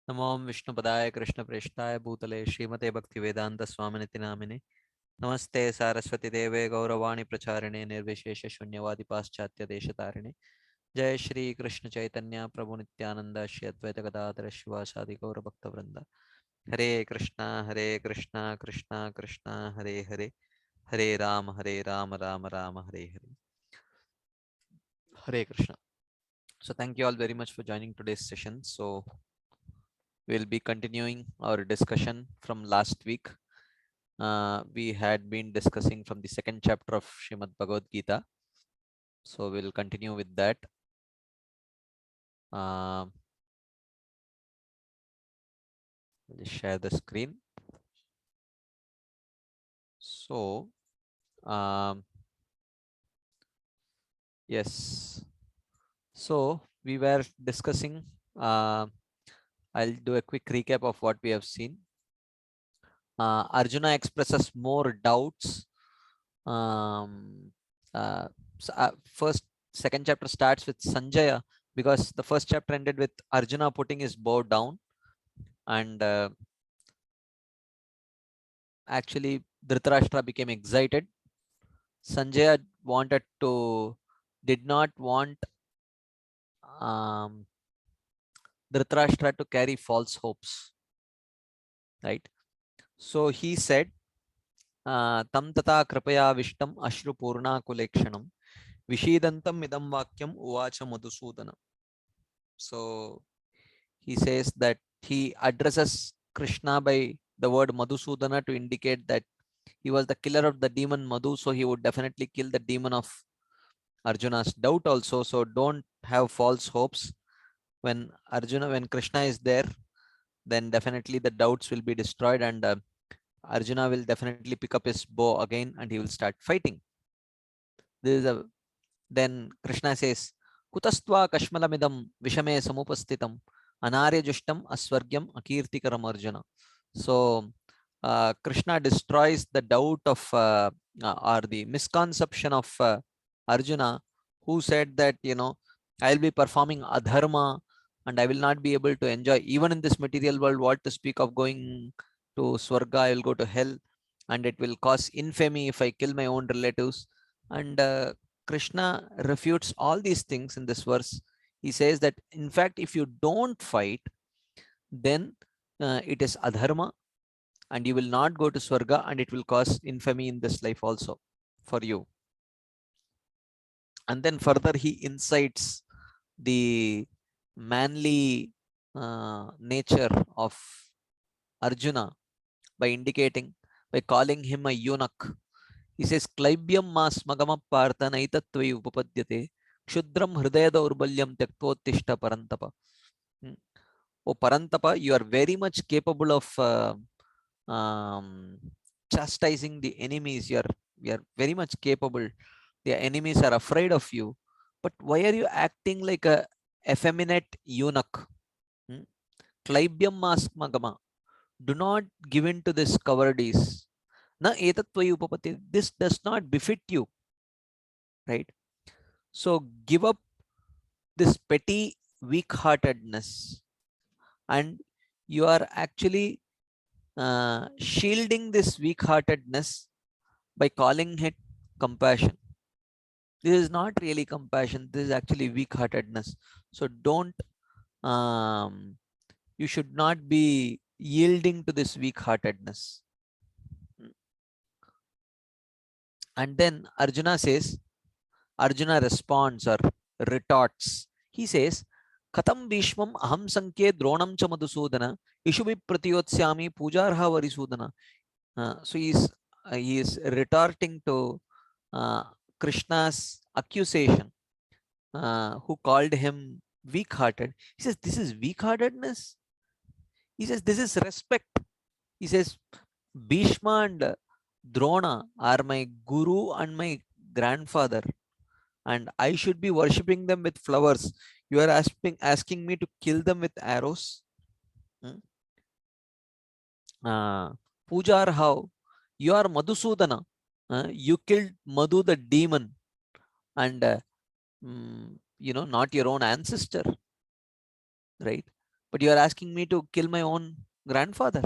नमो विष्णुपदाय कृष्णप्रेष्ठाय भूतले श्रीमते भक्तिवेदांत स्वामिनिति नामिने नमस्ते सारस्वती देवे गौरवाणी प्रचारिणे निर्विशेष शून्यवादी पाश्चात्य देशतारिणे जय श्री कृष्ण चैतन्य प्रभु नित्यानंद श्री अद्वैत गदाधर शिवासादि गौर भक्तवृंद हरे Krishna Krishna Krishna Hare Hare Hare Ram Ram Ram Hare Hare Hare Krishna. So thank you all very much for joining today's session. So we'll be continuing our discussion from last week. We had been discussing from the second chapter of Srimad Bhagavad Gita. So we'll continue with that. I'll just share the screen. So, yes. So we were discussing, I'll do a quick recap of what we have seen. Arjuna expresses more doubts. First, second chapter starts with Sanjaya, because the first chapter ended with Arjuna putting his bow down, and actually Dhritarashtra became excited. Sanjaya did not want Dhritarashtra to carry false hopes, right? So he said, tam tata kripaya vishtam ashru purna kulekshanam vishidantam idam vakyam uvacha madhusudanam. So he says that he addresses Krishna by the word Madhusudana to indicate that he was the killer of the demon Madhu, so he would definitely kill the demon of Arjuna's doubt also. So don't have false hopes. When Krishna is there, then definitely the doubts will be destroyed, and Arjuna will definitely pick up his bow again and he will start fighting. Then Krishna says, Kutastva Kashmalamidam Vishame Samupastitam Anaryajustam Asvargyam Akirtikaram Arjuna. So Krishna destroys the doubt of or the misconception of Arjuna, who said that, I'll be performing adharma and I will not be able to enjoy even in this material world. What to speak of going to Swarga? I will go to hell, and it will cause infamy if I kill my own relatives. And Krishna refutes all these things in this verse. He says that, in fact, if you don't fight, then it is adharma, and you will not go to Swarga, and it will cause infamy in this life also for you. And then further he incites the manly nature of Arjuna by calling him a eunuch. He says, Klaibyam mas magama partha naitatvai upapadyate kshudram hridaya daurbalyam tyaktvottishta parantapa. Oh Parantapa, you are very much capable of chastising the enemies. You are very much capable. The enemies are afraid of you. But why are you acting like a effeminate eunuch? Klaibyam mas magama. Do not give in to this cowardice. Na etatvai upapati. This does not befit you, right? So give up this petty weak-heartedness, and you are actually shielding this weak-heartedness by calling it compassion. This is not really compassion. This is actually weak-heartedness. So don't. You should not be yielding to this weak-heartedness. And then Arjuna responds or retorts. He says, Katam Bhishmam aham sankhe dronam cha madhusudana ishubi pratiyotsyami pujarha varisudana. So he is retorting to Krishna's accusation, who called him weak-hearted. He says, this is weak-heartedness. He says, this is respect. He says, Bhishma and Drona are my guru and my grandfather, and I should be worshipping them with flowers. You are asking me to kill them with arrows. Pujar, how? You are Madhusudana. You killed Madhu the demon, and not your own ancestor, right? but you are asking me to kill my own grandfather.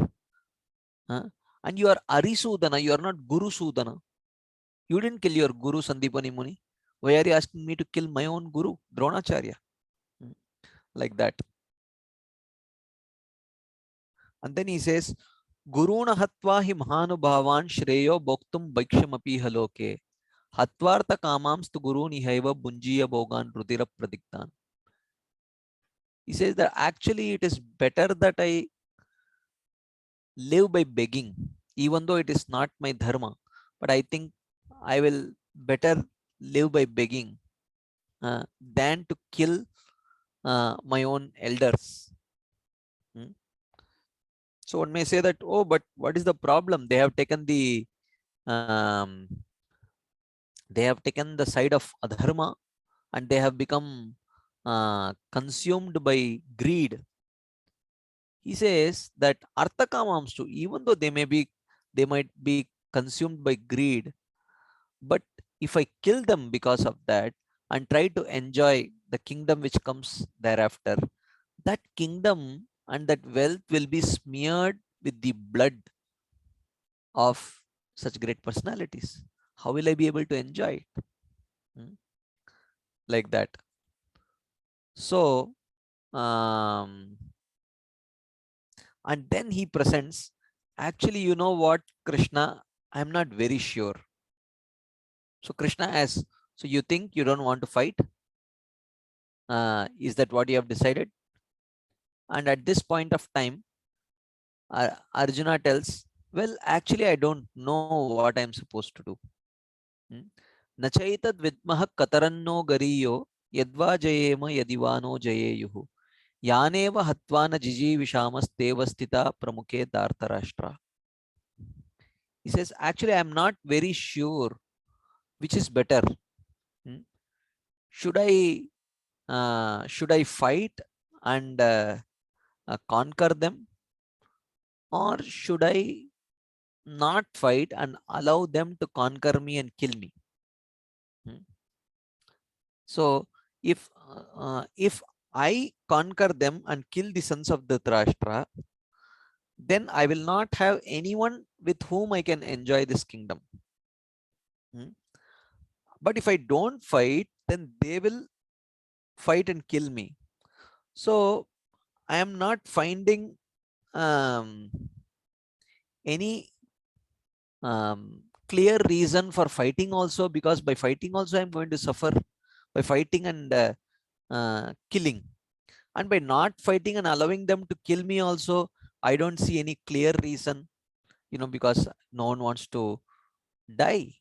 And you are Arisudana, you are not Guru Sudana. You didn't kill your Guru Sandipani Muni. Why are you asking me to kill my own Guru, Dronacharya? Like that. And then he says, Guruna hatva hi mahanubhavan shreyo bhoktum bhikshamapi haloke. Hatvartha kamamstu guru nihaiva bunjiya bhogan rudira pradiktan. He says that actually it is better that I live by begging, even though it is not my dharma. But I think I will better live by begging than to kill my own elders. So one may say that, oh, but what is the problem? They have taken the side of adharma, and they have become consumed by greed. He says that arthakamamstu, even though they might be consumed by greed, but if I kill them because of that and try to enjoy the kingdom which comes thereafter, that kingdom and that wealth will be smeared with the blood of such great personalities. How will I be able to enjoy it? Like that. So, and then he presents, actually, you know what, Krishna, I'm not very sure. So Krishna asks, so you think you don't want to fight? Is that what you have decided? And at this point of time, Arjuna tells, well, actually, I don't know what I'm supposed to do. Nachaitad vidmaha kataranno gariyo yadva jayema yadivano jayeyuhu yaneva hatvana jiji vishamas devastita pramuke dhartarashtra. He says, actually, I'm not very sure which is better. Should I fight and conquer them, or should I not fight and allow them to conquer me and kill me? So if I conquer them and kill the sons of Dhritarashtra, then I will not have anyone with whom I can enjoy this kingdom. But if I don't fight, then they will fight and kill me. So I am not finding any clear reason for fighting also, because by fighting also I'm going to suffer by fighting and killing, and by not fighting and allowing them to kill me also, I don't see any clear reason, because no one wants to die.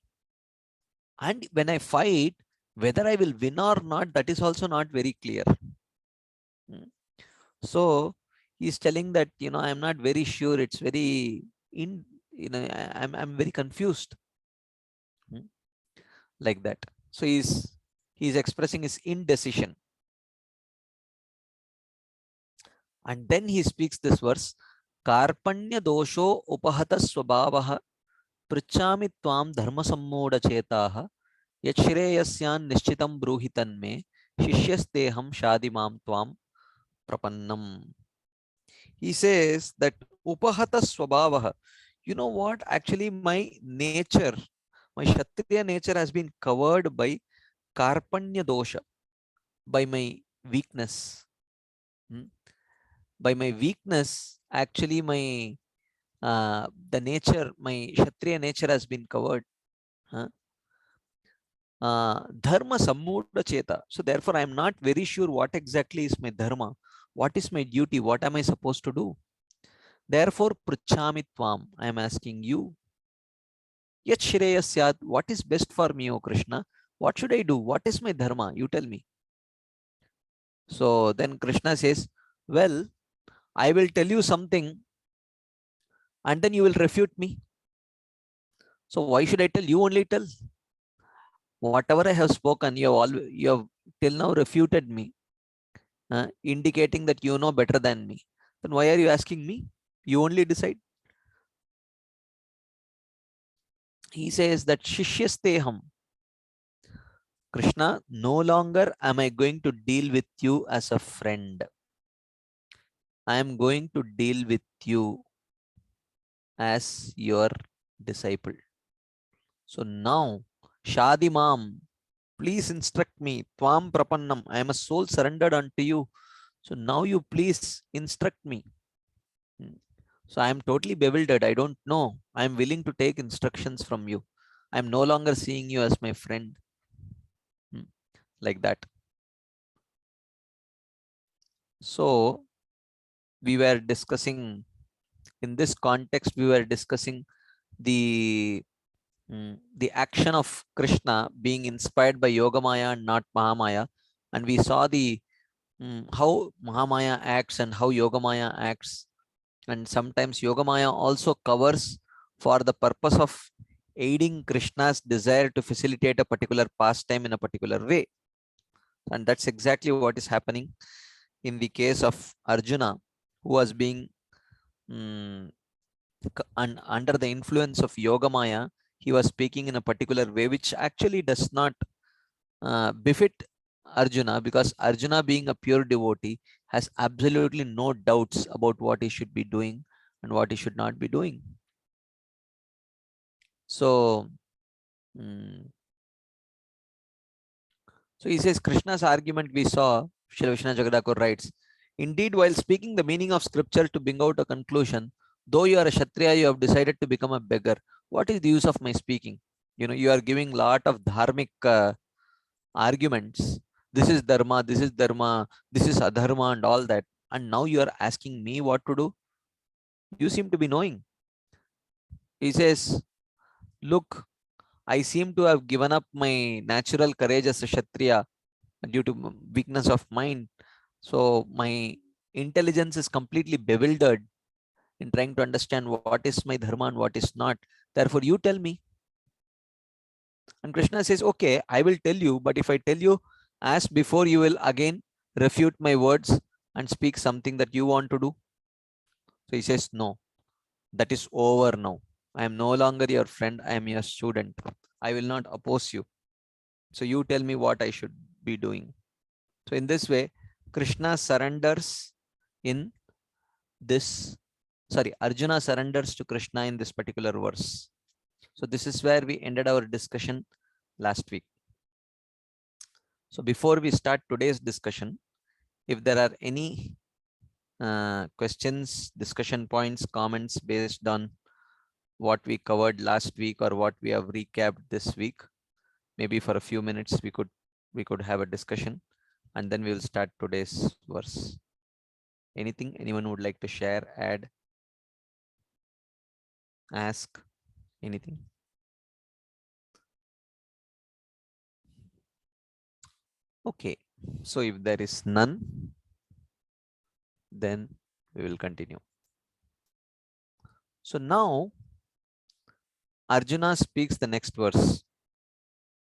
And when I fight, whether I will win or not, that is also not very clear. So he's telling that, I'm not very sure. It's very I'm very confused. Like that. So he's expressing his indecision. And then he speaks this verse, Karpanya dosho upahata swabhavaha pruchami tvam dharma sammoda chetaha yachreyasyan nishchitam bruhitan me shishyasteham shadimam tvam prapannam. He says that upahata swabhavaha, you know what, actually my nature, my Kshatriya nature has been covered by Karpanya dosha, by my weakness. By my weakness, actually my the nature, my Kshatriya nature has been covered. Dharma sammuda cheta. So therefore I am not very sure what exactly is my dharma, what is my duty, what am I supposed to do. Therefore pruchami tvam, I am asking you, yat shreya syad, what is best for me, O Krishna? What should I do? What is my dharma? You tell me. So then Krishna says, well, I will tell you something and then you will refute me. So why should I tell? You only tell. Whatever I have spoken, you have till now refuted me, indicating that you know better than me. Then why are you asking me? You only decide. He says that Shishyasteham, Krishna, no longer am I going to deal with you as a friend. I am going to deal with you as your disciple. So now, Shadi Mam, please instruct me. Tvam Prapannam, I am a soul surrendered unto you. So now you please instruct me. So I am totally bewildered. I don't know. I am willing to take instructions from you. I am no longer seeing you as my friend. Like that. So we were discussing, in this context, we were discussing the action of Krishna being inspired by Yogamaya and not Mahamaya. And we saw the how Mahamaya acts and how Yogamaya acts. And sometimes Yogamaya also covers for the purpose of aiding Krishna's desire to facilitate a particular pastime in a particular way. And that's exactly what is happening in the case of Arjuna, who was being under the influence of Yogamaya. He was speaking in a particular way, which actually does not befit Arjuna, because Arjuna, being a pure devotee, has absolutely no doubts about what he should be doing and what he should not be doing. So, so he says Krishna's argument we saw, Srila Vishwanath Jagadakur writes, indeed, while speaking the meaning of scripture to bring out a conclusion, though you are a Kshatriya, you have decided to become a beggar. What is the use of my speaking? You are giving lot of dharmic arguments. This is dharma, this is dharma, this is adharma, and all that. And now you are asking me what to do. You seem to be knowing. He says, look, I seem to have given up my natural courage as a Kshatriya due to weakness of mind. So my intelligence is completely bewildered in trying to understand what is my dharma and what is not. Therefore, you tell me. And Krishna says, okay, I will tell you, but if I tell you as before, you will again refute my words and speak something that you want to do. So he says, no, that is over now. I am no longer your friend. I am your student. I will not oppose you. So you tell me what I should be doing. So in this way, Krishna surrenders in this, Arjuna surrenders to Krishna in this particular verse. So this is where we ended our discussion last week. So before we start today's discussion, if there are any questions, discussion points, comments based on what we covered last week or what we have recapped this week, maybe for a few minutes we could have a discussion, and then we will start today's verse. Anything anyone would like to share, add, ask, anything? Okay, so if there is none, then we will continue. So now Arjuna speaks the next verse,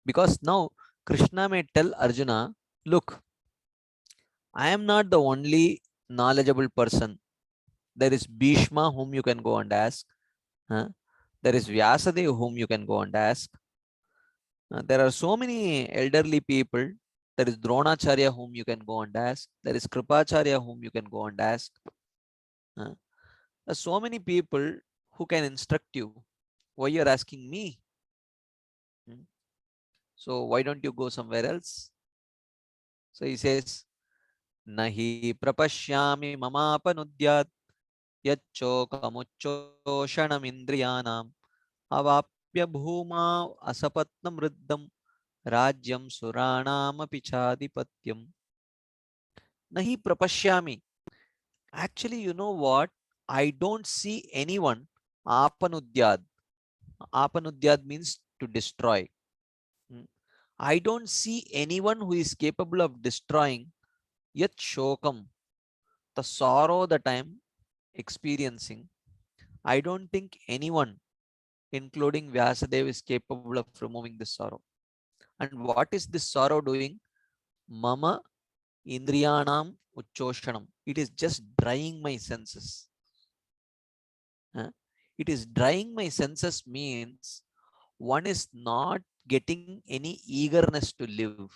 because now Krishna may tell Arjuna, look, I am not the only knowledgeable person. There is Bhishma whom you can go and ask. There is Vyasadeva whom you can go and ask. There are so many elderly people. There is Dronacharya whom you can go and ask. There is Kripacharya whom you can go and ask. There are so many people who can instruct you. Why you are asking me? So why don't you go somewhere else? So he says, Nahi prapashyami mamapanudyat yacchokamuchoshanamindriyanam avapya bhuma asapatnam riddham Rajyam Suranamapi Chadipatyam. Nahi prapashyami. Actually, you know what? I don't see anyone. Apanudyad. Apanudyad means to destroy. I don't see anyone who is capable of destroying yat shokam, the sorrow that I am experiencing. I don't think anyone, including Vyasadeva, is capable of removing this sorrow. And what is this sorrow doing? Mama Indriyanam Uchoshanam. It is just drying my senses. It is drying my senses means one is not getting any eagerness to live.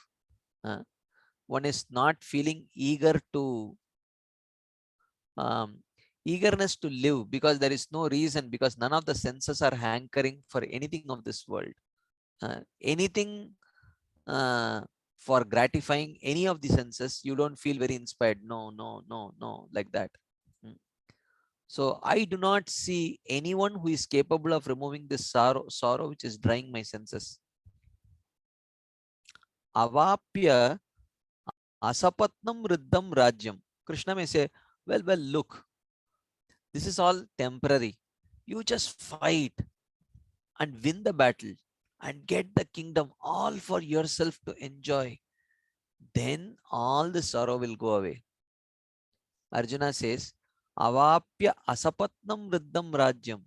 One is not feeling eager to um, eagerness to live, because there is no reason, because none of the senses are hankering for anything of this world. Anything for gratifying any of the senses, you don't feel very inspired. No, no, no, no, like that. Mm. So I do not see anyone who is capable of removing this sorrow which is drying my senses. Avapya asapatnam riddham rajyam. Krishna may say, well, look, this is all temporary. You just fight and win the battle and get the kingdom all for yourself to enjoy. Then all the sorrow will go away. Arjuna says, Avapya asapatnam riddham rajyam.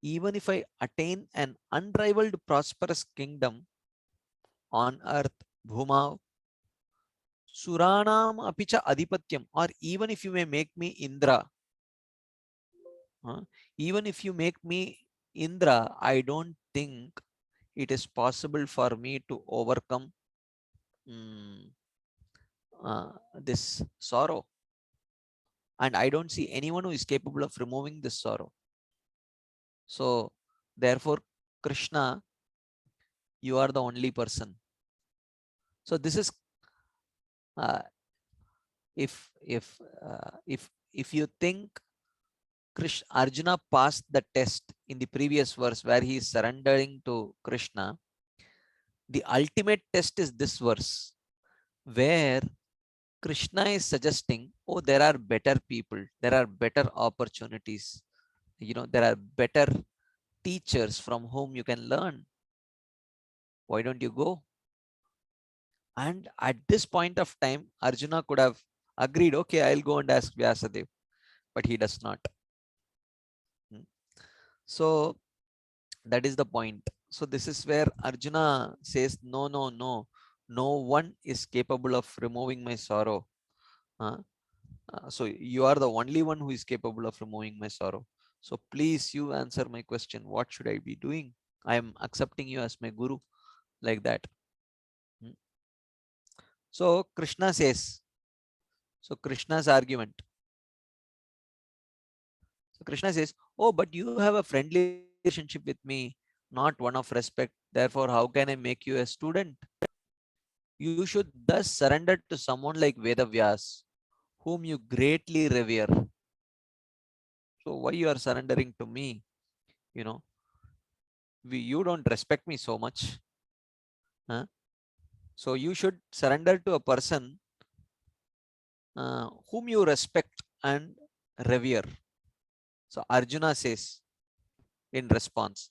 Even if I attain an unrivaled prosperous kingdom on earth, Bhuma, Suranam apicha adipatyam, or even if you may make me Indra, even if you make me Indra, I don't think it is possible for me to overcome mm, this sorrow. And I don't see anyone who is capable of removing this sorrow. So, therefore, Krishna, you are the only person. So, this is uh, if you think Arjuna passed the test in the previous verse where he is surrendering to Krishna, the ultimate test is this verse where Krishna is suggesting, oh, there are better people, there are better opportunities, there are better teachers from whom you can learn. Why don't you go? And at this point of time, Arjuna could have agreed, okay, I'll go and ask Vyasadev, but he does not. So that is the point. So this is where Arjuna says, no, no, no, no one is capable of removing my sorrow. So you are the only one who is capable of removing my sorrow. So please, you answer my question. What should I be doing? I am accepting you as my guru, like that. So Krishna says, so Krishna's argument. So Krishna says, oh, but you have a friendly relationship with me, not one of respect. Therefore, how can I make you a student? You should thus surrender to someone like Vedavyas, whom you greatly revere. So why you are surrendering to me? You know, you don't respect me so much. Huh? So you should surrender to a person whom you respect and revere. So Arjuna says in response,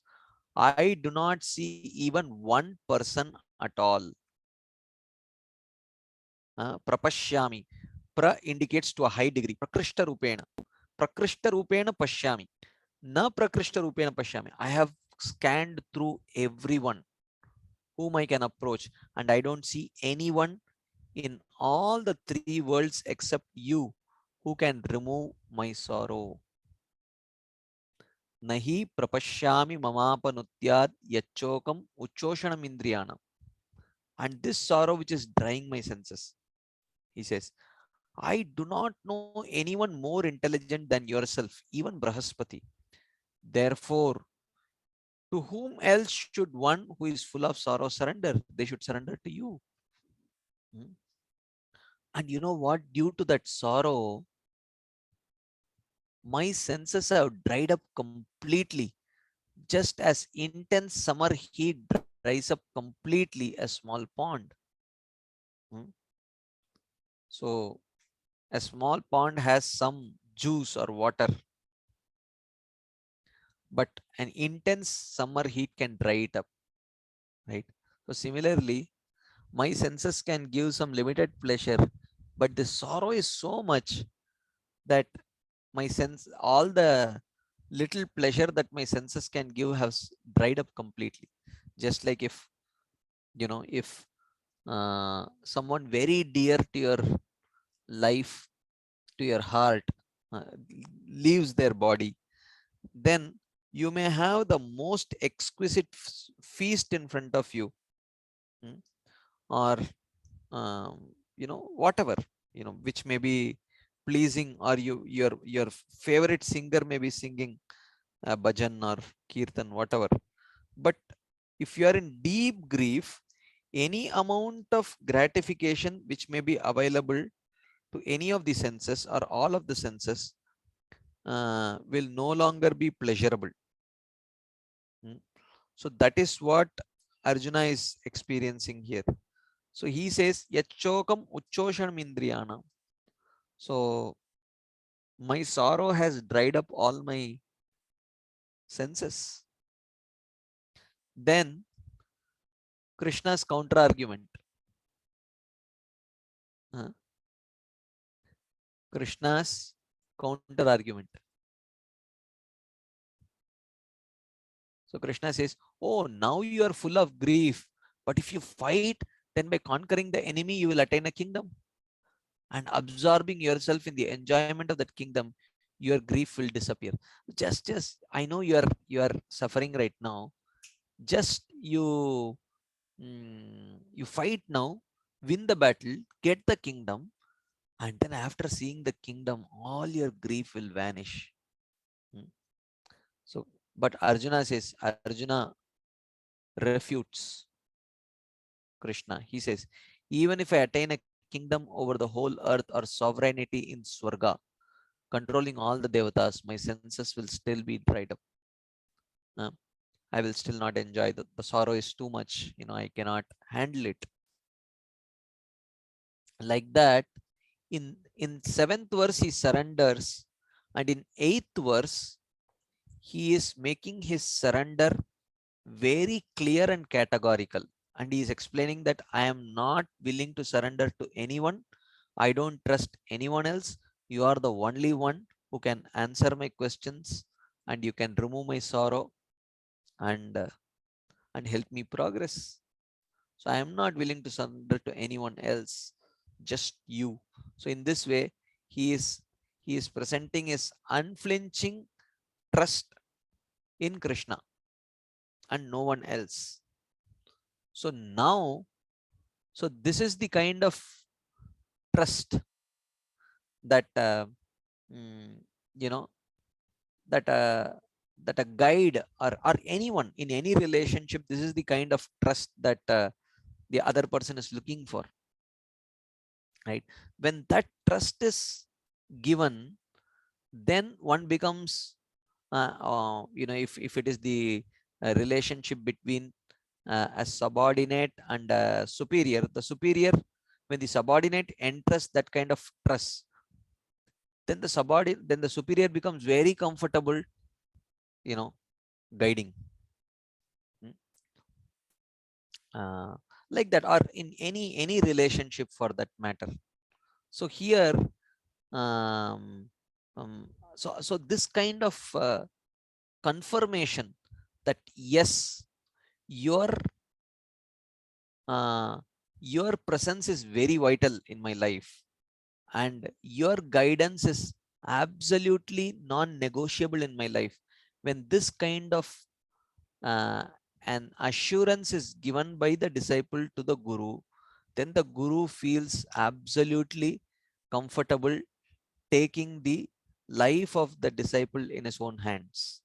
I do not see even one person at all. Prapashyami. Pra indicates to a high degree. Prakrishta rupena. Prakrishta rupena pashyami. Na prakrishta rupena pashyami. I have scanned through everyone whom I can approach, and I don't see anyone in all the three worlds except you who can remove my sorrow. Nahi prapashyami mamapanutyad yachokam uchoshanam indriyanam. And this sorrow which is drying my senses, he says, I do not know anyone more intelligent than yourself, even Brahaspati. Therefore, to whom else should one who is full of sorrow surrender? They should surrender to you. And you know what? Due to that sorrow, my senses have dried up completely, just as intense summer heat dries up completely a small pond. So, a small pond has some juice or water, but an intense summer heat can dry it up, right? So, similarly, my senses can give some limited pleasure, but the sorrow is so much that my sense, all the little pleasure that my senses can give has dried up completely. Just like if someone very dear to your life, to your heart, uh, leaves their body, then you may have the most exquisite feast in front of you, or whatever, which may be pleasing, or your favorite singer may be singing bhajan or kirtan, whatever. But if you are in deep grief, any amount of gratification which may be available to any of the senses or all of the senses will no longer be pleasurable. So that is what Arjuna is experiencing here. So he says, Yachokam Uchoshanam Indriyana. So my sorrow has dried up all my senses. Then Krishna's counter argument. Krishna's counter argument. So Krishna says, oh, now you are full of grief. But if you fight, then by conquering the enemy, you will attain a kingdom. And absorbing yourself in the enjoyment of that kingdom, your grief will disappear. Just I know you are suffering right now. Just you fight now, win the battle, get the kingdom, and then after seeing the kingdom, all your grief will vanish. So, but Arjuna says, Arjuna refutes Krishna. He says, even if I attain a kingdom over the whole earth or sovereignty in Swarga, controlling all the devatas, my senses will still be dried up. I will still not enjoy the sorrow is too much. I cannot handle it. Like that, in 7th verse, he surrenders, and in 8th verse, he is making his surrender very clear and categorical. And he is explaining that I am not willing to surrender to anyone. I don't trust anyone else. You are the only one who can answer my questions, and you can remove my sorrow and help me progress. So I am not willing to surrender to anyone else, just you. So in this way, he is presenting his unflinching trust in Krishna and no one else. So now, so this is the kind of trust that you know that that a guide or anyone in any relationship, this is the kind of trust that the other person is looking for, right? When that trust is given, then one becomes if it is the relationship between a subordinate and a superior, when the subordinate enters that kind of trust, then the superior becomes very comfortable, guiding. Like that, or in any relationship for that matter. So here, um, so this kind of confirmation that yes, your your presence is very vital in my life, and your guidance is absolutely non-negotiable in my life. When this kind of an assurance is given by the disciple to the guru, then the guru feels absolutely comfortable taking the life of the disciple in his own hands.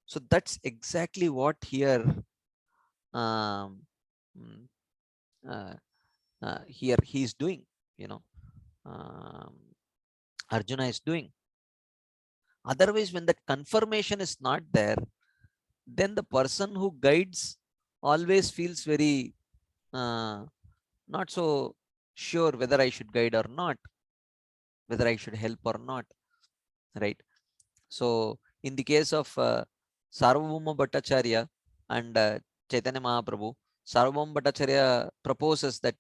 So that's exactly what here um, here he is doing, um, Arjuna is doing. Otherwise, when that confirmation is not there, then the person who guides always feels very not so sure whether I should guide or not, whether I should help or not, right? So in the case of Sarvabhauma Bhattacharya and Chaitanya Mahaprabhu, Sarvabhauma Bhattacharya proposes that,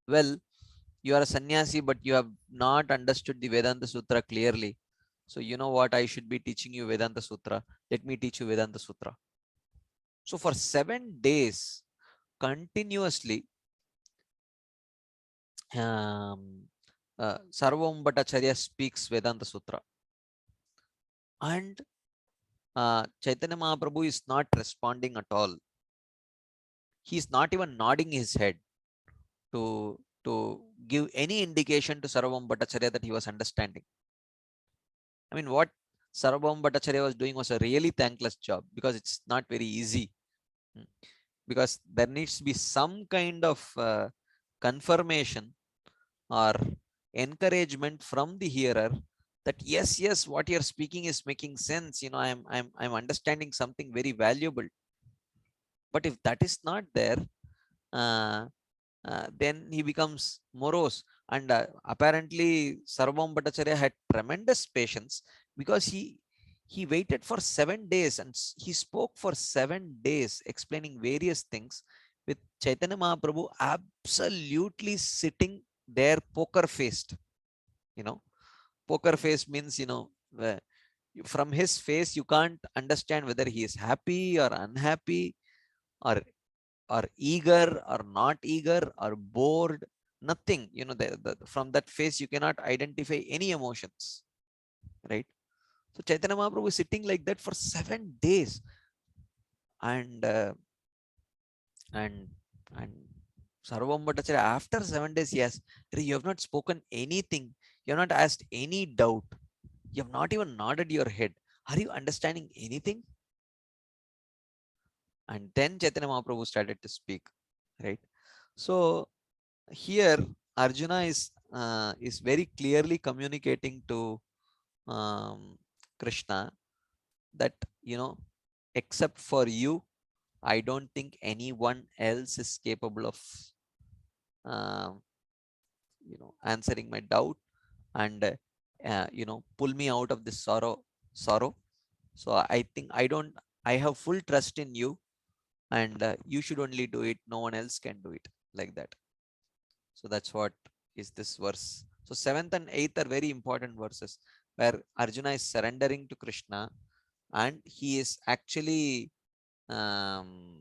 well, you are a sannyasi, but you have not understood the Vedanta Sutra clearly. So you know what? I should be teaching you Vedanta Sutra. Let me teach you Vedanta Sutra. So for 7 days, continuously, Sarvabhauma Bhattacharya speaks Vedanta Sutra. And Chaitanya Mahaprabhu is not responding at all. He is not even nodding his head to give any indication to Sarvabhauma Bhattacharya that he was understanding. I mean, what Sarvabhauma Bhattacharya was doing was a really thankless job, because it's not very easy. Because there needs to be some kind of confirmation or encouragement from the hearer that yes, what you're speaking is making sense. You know, I'm understanding something very valuable. But if that is not there, uh, then he becomes morose. And apparently Sarvabhauma Bhattacharya had tremendous patience, because he waited for 7 days and he spoke for 7 days explaining various things, with Chaitanya Mahaprabhu absolutely sitting there poker faced. You know, poker face means, from his face you can't understand whether he is happy or unhappy, or eager or not eager, or bored. Nothing. From that face you cannot identify any emotions, right? So Chaitanya Mahaprabhu is sitting like that for 7 days. And uh, and and Sarvabhauma Bhattacharya, after 7 days, yes, you have not spoken anything, you have not asked any doubt, you have not even nodded your head, are you understanding anything? And then Chaitanya Mahaprabhu started to speak, right? So here Arjuna is very clearly communicating to um, Krishna that, except for you, I don't think anyone else is capable of um, answering my doubt, and pull me out of this sorrow. So I think I have full trust in you, and you should only do it, no one else can do it, like that. So that's what is this verse. So 7th and 8th are very important verses, where Arjuna is surrendering to Krishna, and he is actually um,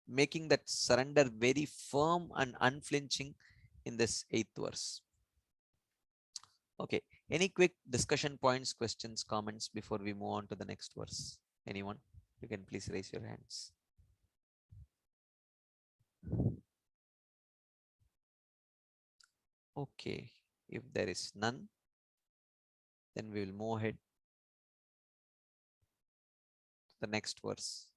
making that surrender very firm and unflinching in this 8th verse. Okay, any quick discussion points, questions, comments before we move on to the next verse? Anyone? You can please raise your hands. Okay, if there is none, then we will move ahead to the next verse.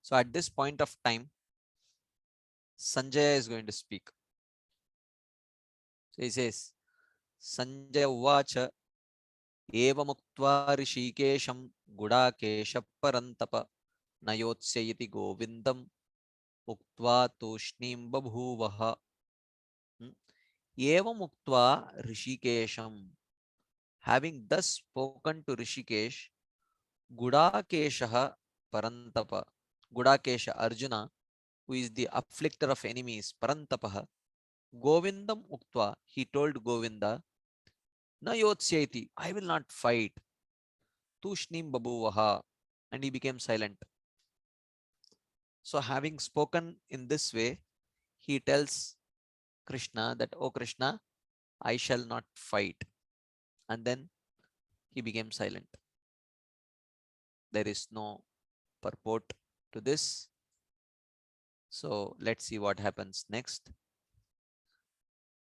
So at this point of time, Sanjaya is going to speak. So he says, Sanjaya Uvacha Evamuktva Rishikesham Gudakesha Parantapa Nayotsayiti Govindam Uktva Tushnim Babhuvaha. Evamuktva Rishikesham. Having thus spoken to Rishikesh, Gudakesha Parantapa. Gudakesha Arjuna, who is the afflictor of enemies, Parantapaha. Govindam Uktva, he told Govinda, Na Yotsyati, I will not fight. Tushnim Babuvaha, and he became silent. So, having spoken in this way, he tells Krishna that, oh Krishna, I shall not fight. And then he became silent. There is no purport to this. So, let's see what happens next.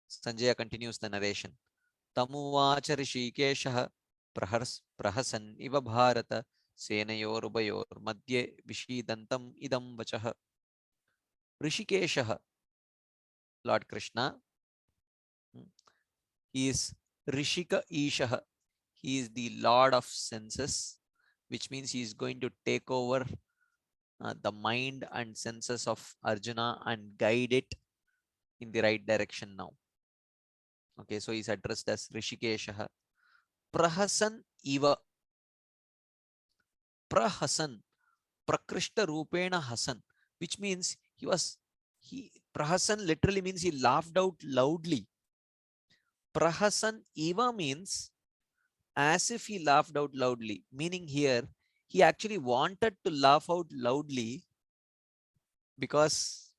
Sanjaya continues the narration. Tamuvacha Rishikesha prahasan iva bharata senayorubayor madhye vishidantam idam vachah. Rishikesha, Lord Krishna, he is Rishika Ishaha. He is the Lord of senses, which means he is going to take over the mind and senses of Arjuna and guide it in the right direction now. Okay, so he's addressed as Rishikesha. Prahasan Iva. Prahasan. Prakrishta Rupena Hasan, which means Prahasan literally means he laughed out loudly. Prahasan Iva means as if he laughed out loudly, meaning here he actually wanted to laugh out loudly, because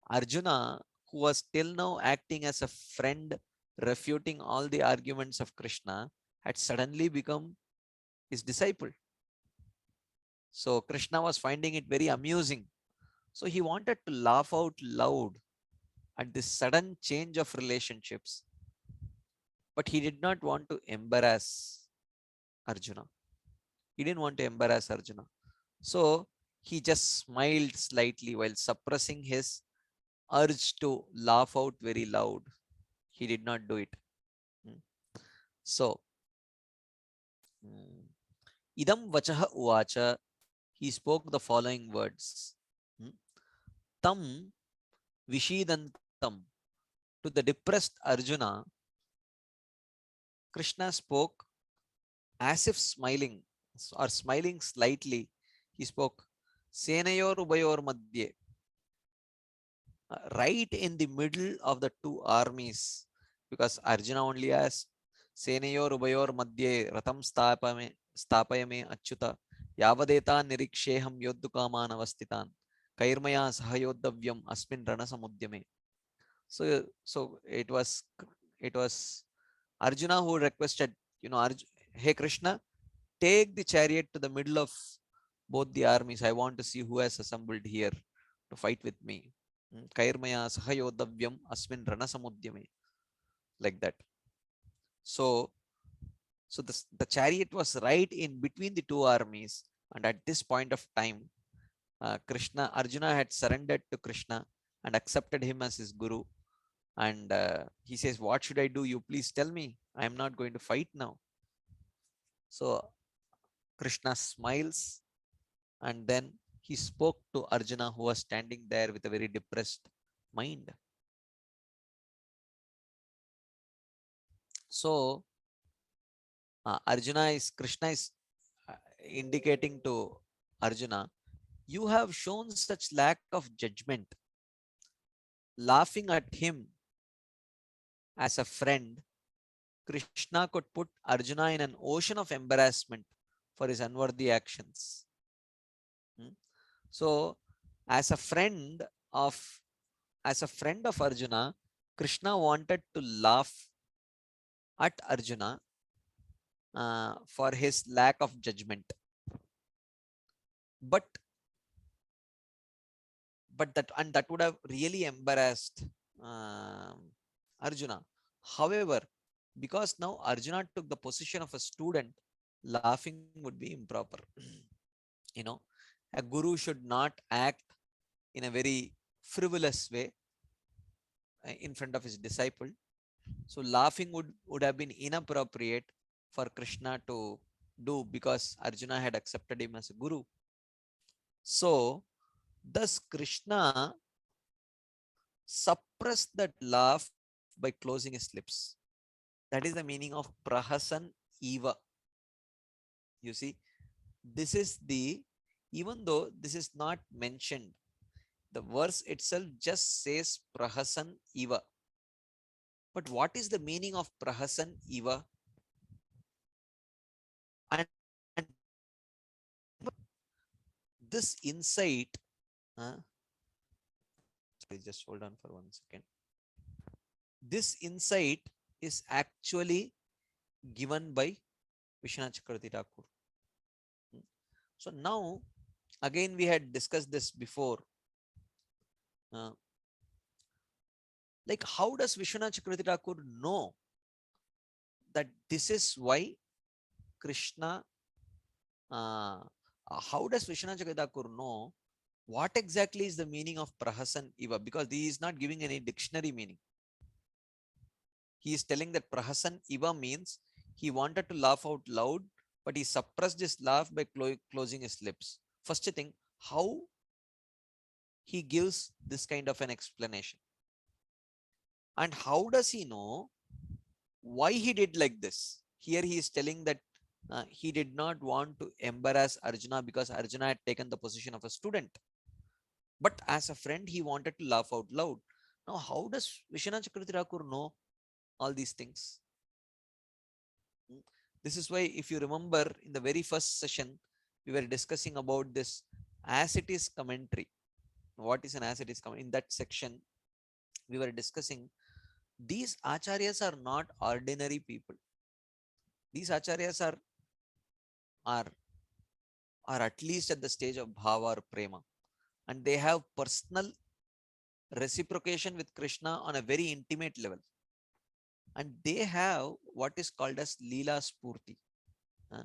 Arjuna, who was till now acting as a friend, refuting all the arguments of Krishna, had suddenly become his disciple. So Krishna was finding it very amusing So he wanted to laugh out loud at this sudden change of relationships, but he did not want to embarrass Arjuna. He didn't want to embarrass Arjuna. So he just smiled slightly while suppressing his urge to laugh out very loud. He did not do it. Hmm. So, idam vachaha uvacha, he spoke the following words. Tam vishidantam, to the depressed Arjuna, Krishna spoke as if smiling or smiling slightly. He spoke, Senayor Ubayor Madhye, right in the middle of the two armies, because Arjuna only asked, Senayor Ubayor Madhye Ratam Stapayame Achyuta Yavadeta Niriksheham Yoddukaman Avastitan Kairmaya Sahayodavyam Asmin Rana Samudyame. So it was Arjuna who requested, hey Krishna, take the chariot to the middle of both the armies. I want to see who has assembled here to fight with me. Kairmaya Sahayodavyam Asmin Rana Samudyame. Like that. So the chariot was right in between the two armies, and at this point of time, Arjuna had surrendered to Krishna and accepted him as his guru. And he says, what should I do? You please tell me. I am not going to fight now. So Krishna smiles, and then he spoke to Arjuna, who was standing there with a very depressed mind. So Krishna is indicating to Arjuna, you have shown such lack of judgment, laughing at him as a friend. Krishna could put Arjuna in an ocean of embarrassment for his unworthy actions. So, as a friend of Arjuna, Krishna wanted to laugh at Arjuna for his lack of judgment. But that would have really embarrassed Arjuna. However, because now Arjuna took the position of a student, laughing would be improper. A guru should not act in a very frivolous way in front of his disciple. So laughing would have been inappropriate for Krishna to do, because Arjuna had accepted him as a guru. So thus Krishna suppressed that laugh by closing his lips. That is the meaning of prahasan eva. You see, this is even though this is not mentioned, the verse itself just says prahasan eva. But what is the meaning of prahasan eva? And this insight, just hold on for 1 second. This insight is actually given by Vishwanath Chakravarti Thakur. So now, again, we had discussed this before. Like, how does Vishwanath Chakravarti Thakur know that this is why Krishna? How does Vishwanath Chakravarti Thakur know what exactly is the meaning of prahasan eva? Because he is not giving any dictionary meaning. He is telling that prahasan eva means he wanted to laugh out loud, but he suppressed his laugh by closing his lips. First thing, how he gives this kind of an explanation? And how does he know why he did like this? Here he is telling that he did not want to embarrass Arjuna because Arjuna had taken the position of a student. But as a friend, he wanted to laugh out loud. Now, how does Vishwanath Chakravarti Thakur know all these things? This is why, if you remember, in the very first session, we were discussing about this as it is commentary. What is an as it is commentary? In that section, we were discussing these acharyas are not ordinary people. These acharyas are at least at the stage of bhava or prema. and they have personal reciprocation with Krishna on a very intimate level. And they have what is called as Leela Spurti. Uh,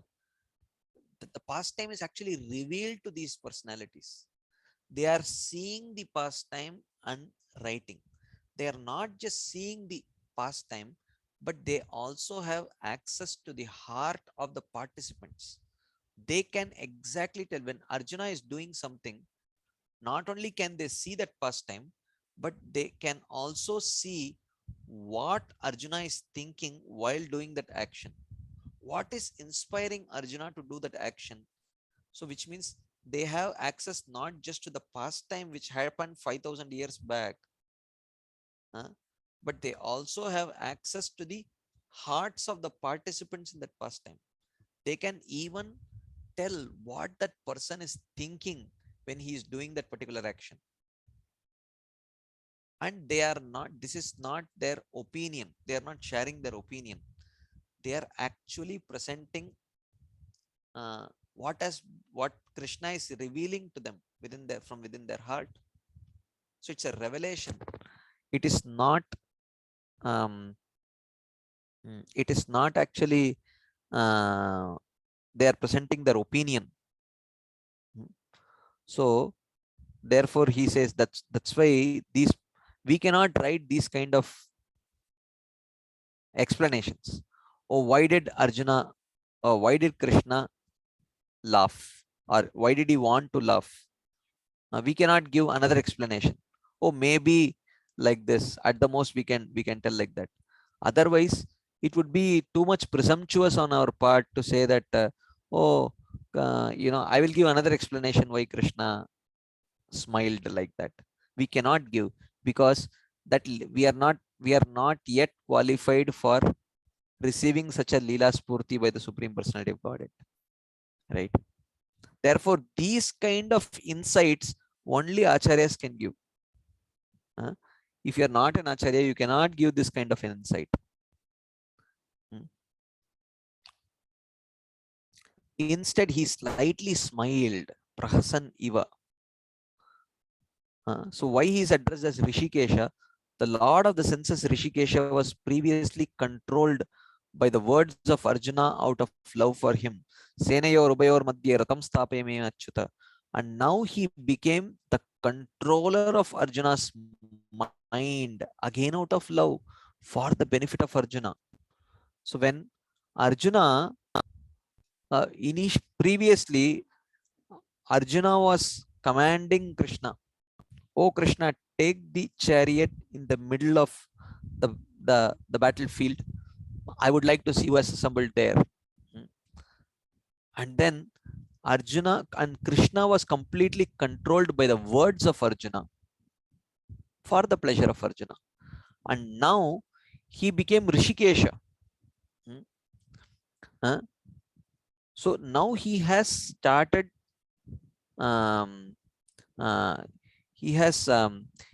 the pastime is actually revealed to these personalities. They are seeing the pastime and writing. They are not just seeing the pastime, but they also have access to the heart of the participants. They can exactly tell when Arjuna is doing something. Not only can they see that pastime, but they can also see what Arjuna is thinking while doing that action. What is inspiring Arjuna to do that action? So, which means they have access not just to the pastime which happened 5,000 years back, uh, but they also have access to the hearts of the participants in that pastime. They can even tell what that person is thinking when he is doing that particular action. And they are not, this is not their opinion. They are not sharing their opinion. They are actually presenting uh, what as what Krishna is revealing to them within their from within their heart. So it's a revelation. It is not um, it is not actually uh, they are presenting their opinion. Mm. So therefore he says that's why these we cannot write these kind of explanations. Oh, why did Arjuna or why did Krishna laugh? Or why did he want to laugh? We cannot give another explanation. Oh, maybe like this. At the most, we can tell like that. Otherwise, it would be too much presumptuous on our part to say that. Oh, I will give another explanation why Krishna smiled like that. We cannot give because we are not yet qualified for receiving such a Leela Spurti by the Supreme Personality of Godhead. Right. Therefore, these kind of insights only acharyas can give. If you are not an acharya, you cannot give this kind of insight. Instead, he slightly smiled, Prahasan Iva. So why he is addressed as Rishikesha? The Lord of the senses, Rishikesha, was previously controlled by the words of Arjuna out of love for him. Senayor Ubayor Madhye Ratam Stapeme Achyuta. And now he became the controller of Arjuna's mind, again out of love, for the benefit of Arjuna. So when Arjuna, previously, Arjuna was commanding Krishna, "Oh Krishna, take the chariot in the middle of the, the battlefield. I would like to see who has assembled there." And then Arjuna and Krishna was completely controlled by the words of Arjuna for the pleasure of Arjuna. And now he became Rishikesha. So now um, uh, he has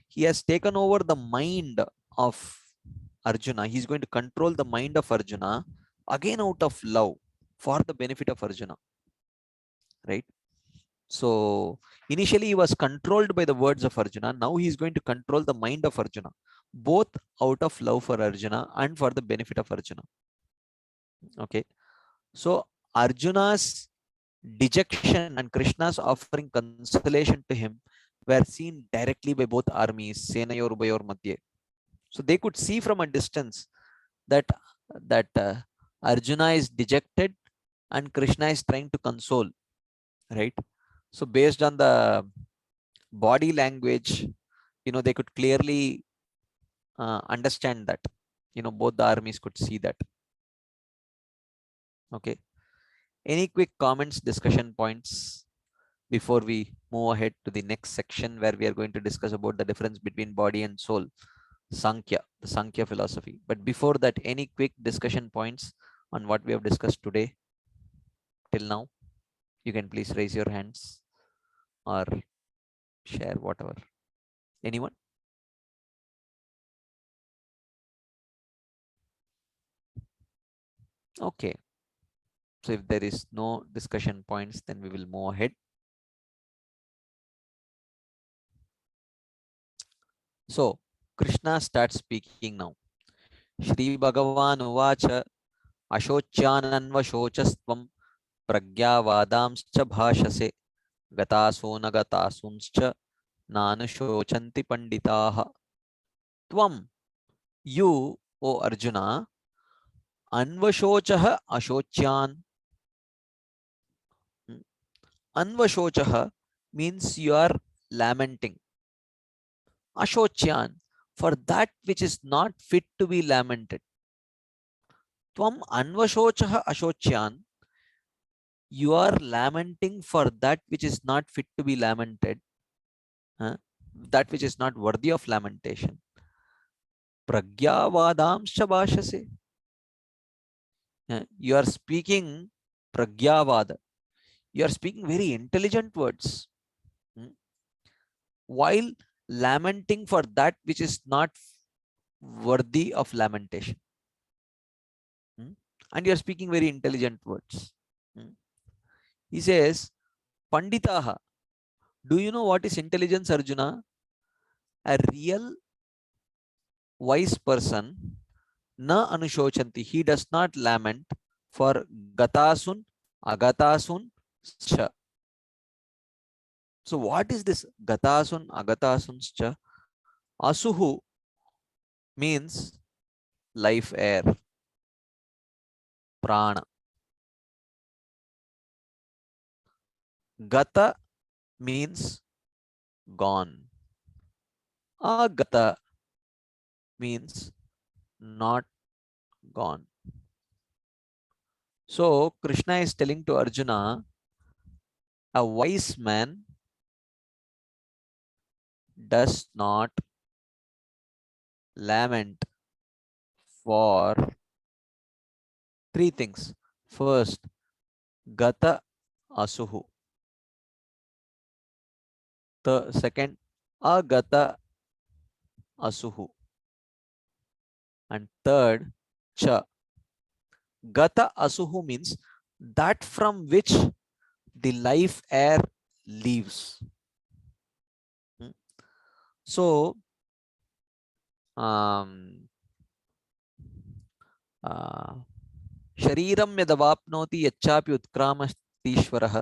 he has taken over the mind of Arjuna. He's going to control the mind of Arjuna again out of love for the benefit of Arjuna. Right. So initially he was controlled by the words of Arjuna. Now he is going to control the mind of Arjuna, both out of love for Arjuna and for the benefit of Arjuna. Okay. So Arjuna's dejection and Krishna's offering consolation to him were seen directly by both armies, Senayor Ubayor Madhye. So they could see from a distance that Arjuna is dejected and Krishna is trying to console. Right. So based on the body language, they could clearly understand that. Both the armies could see that. Okay. Any quick comments, discussion points before we move ahead to the next section where we are going to discuss about the difference between body and soul, Sankhya, the Sankhya philosophy. But before that, any quick discussion points on what we have discussed today till now? You can please raise your hands or share whatever. Anyone? Okay. So if there is no discussion points, then we will move ahead. So Krishna starts speaking now. Shri Bhagavan uvacha ashocyananvashocastvam pragyavadamscha bhashase gataso nagatasunscha nanushocanti panditaha. Tvam, you, O Arjuna, anvashochah ashocyan. Anvashochah means you are lamenting. Ashocyan, for that which is not fit to be lamented. Tvam anvashochah ashocyan, you are lamenting for that which is not fit to be lamented, that which is not worthy of lamentation. Pragyavadamscha bhashase. You are speaking pragyavada. You are speaking very intelligent words. While lamenting for that which is not worthy of lamentation. And you are speaking very intelligent words. He says, Panditaha. Do you know what is intelligence, Arjuna? A real wise person, na anushochanti. He does not lament for gatasun, agatasun, cha. So what is this gatasun, agatasun, cha? Asuhu means life air, prana. Gata means gone. Agata means not gone. So Krishna is telling to Arjuna, a wise man does not lament for three things. First, gata asuhu. The second, agata asuhu. And third, cha. Gata asuhu means that from which the life air leaves. So, शरीरं यदवाप्नोति यच्चापि उत्क्रामतीश्वरः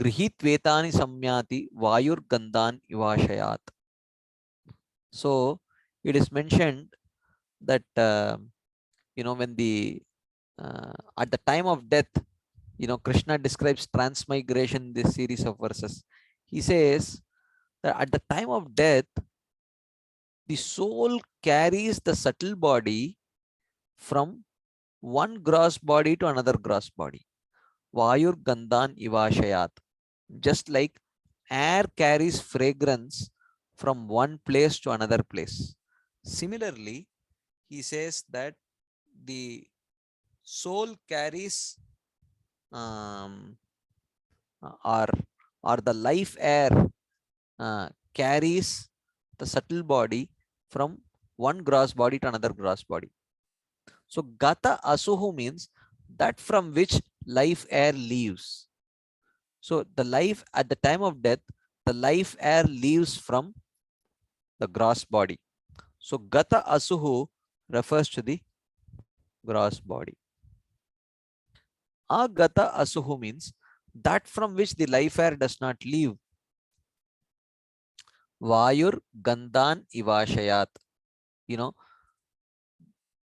गृहीत्वेतानि सम्याति वायुर्गन्धान् इवाशयात्. So it is mentioned that when the at the time of death, Krishna describes transmigration in this series of verses. He says that at the time of death, the soul carries the subtle body from one gross body to another gross body. Vayur Gandhan Ivashayat. Just like air carries fragrance from one place to another place. Similarly, he says that the soul carries or the life air carries the subtle body from one gross body to another gross body. So gata asuhu means that from which life air leaves. So the life at the time of death, the life air leaves from the gross body. So gata asuhu refers to the gross body. Agata asuhu means that from which the life air does not leave. Vayur Gandhan Ivashayat.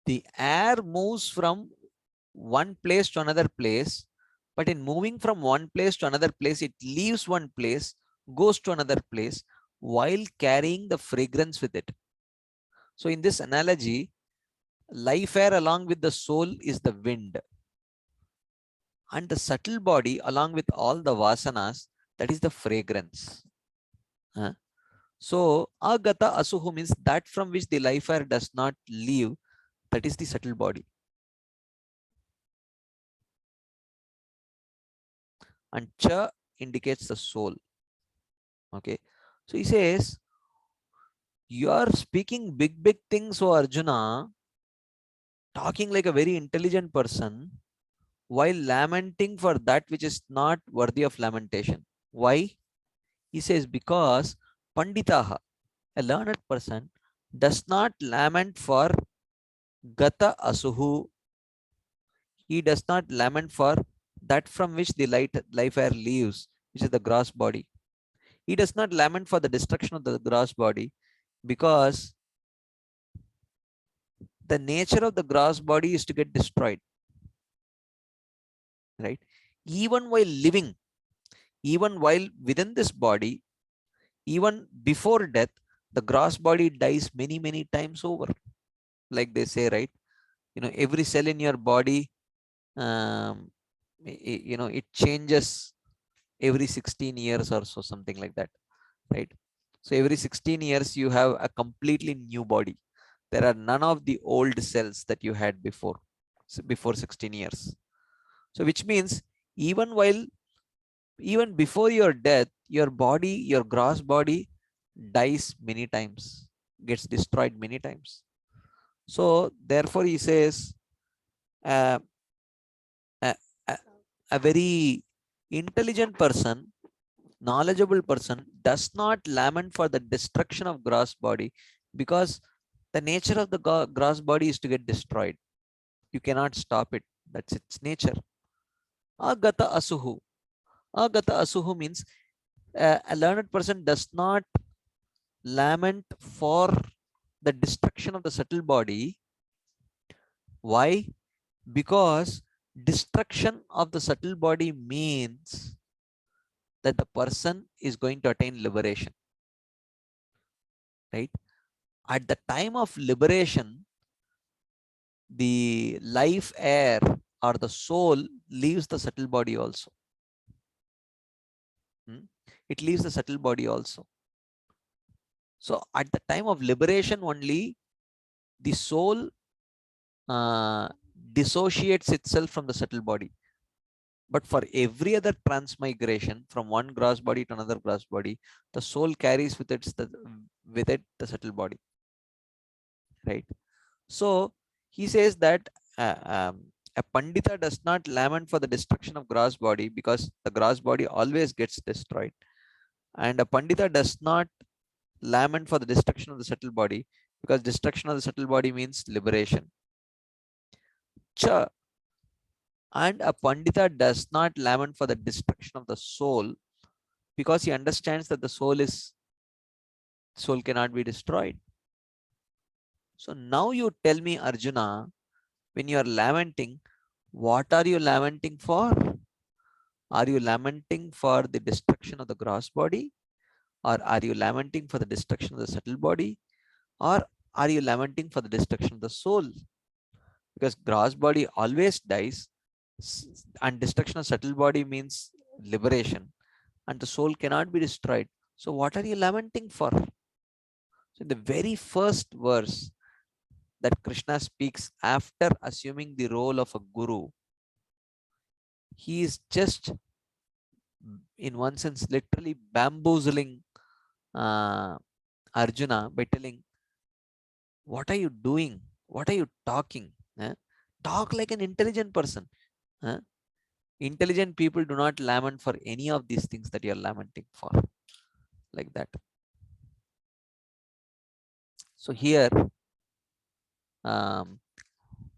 The air moves from one place to another place, but in moving from one place to another place, it leaves one place, goes to another place, while carrying the fragrance with it. So in this analogy, life air along with the soul is the wind. And the subtle body along with all the vasanas, that is the fragrance. So agata asuhu means that from which the life air does not leave, that is the subtle body. And cha indicates the soul. Okay. So he says, you are speaking big things, O Arjuna, talking like a very intelligent person, while lamenting for that which is not worthy of lamentation. Why? He says, because Panditaha, a learned person does not lament for gata asuhu. He does not lament for that from which the life air leaves, which is the gross body. He does not lament for the destruction of the gross body, because the nature of the gross body is to get destroyed, right? Even while living, even while within this body, even before death, the gross body dies many, many times over. Like they say, right? Every cell in your body, um, it changes every 16 years or so, something like that, right? So every 16 years, you have a completely new body. There are none of the old cells that you had before 16 years. So which means even before your death, your body, your gross body dies many times, gets destroyed many times. So therefore he says, uh, a, a, a very intelligent person, knowledgeable person does not lament for the destruction of gross body, because the nature of the gross body is to get destroyed. You cannot stop it. That's its nature. Agata asuhu. Agata asuhu means a learned person does not lament for the destruction of the subtle body. Why? Because destruction of the subtle body means that the person is going to attain liberation, right? At the time of liberation, the life air or the soul leaves the subtle body also. It leaves the subtle body also. So at the time of liberation only, the soul dissociates itself from the subtle body. But for every other transmigration from one gross body to another gross body, the soul carries with it the subtle body, right? So he says that a pandita does not lament for the destruction of gross body, because the gross body always gets destroyed, and a pandita does not lament for the destruction of the subtle body, because destruction of the subtle body means liberation. Cha, and a pandita does not lament for the destruction of the soul, because he understands that the soul cannot be destroyed. So now you tell me, Arjuna, when you are lamenting, what are you lamenting for? Are you lamenting for the destruction of the gross body? Or are you lamenting for the destruction of the subtle body? Or are you lamenting for the destruction of the soul? Because gross body always dies, and destruction of subtle body means liberation, and the soul cannot be destroyed. So what are you lamenting for? So in the very first verse that Krishna speaks after assuming the role of a guru, he is just, in one sense, literally bamboozling Arjuna by telling, what are you doing? What are you talking? Talk like an intelligent person. Intelligent people do not lament for any of these things that you are lamenting for, like that. So here, Srila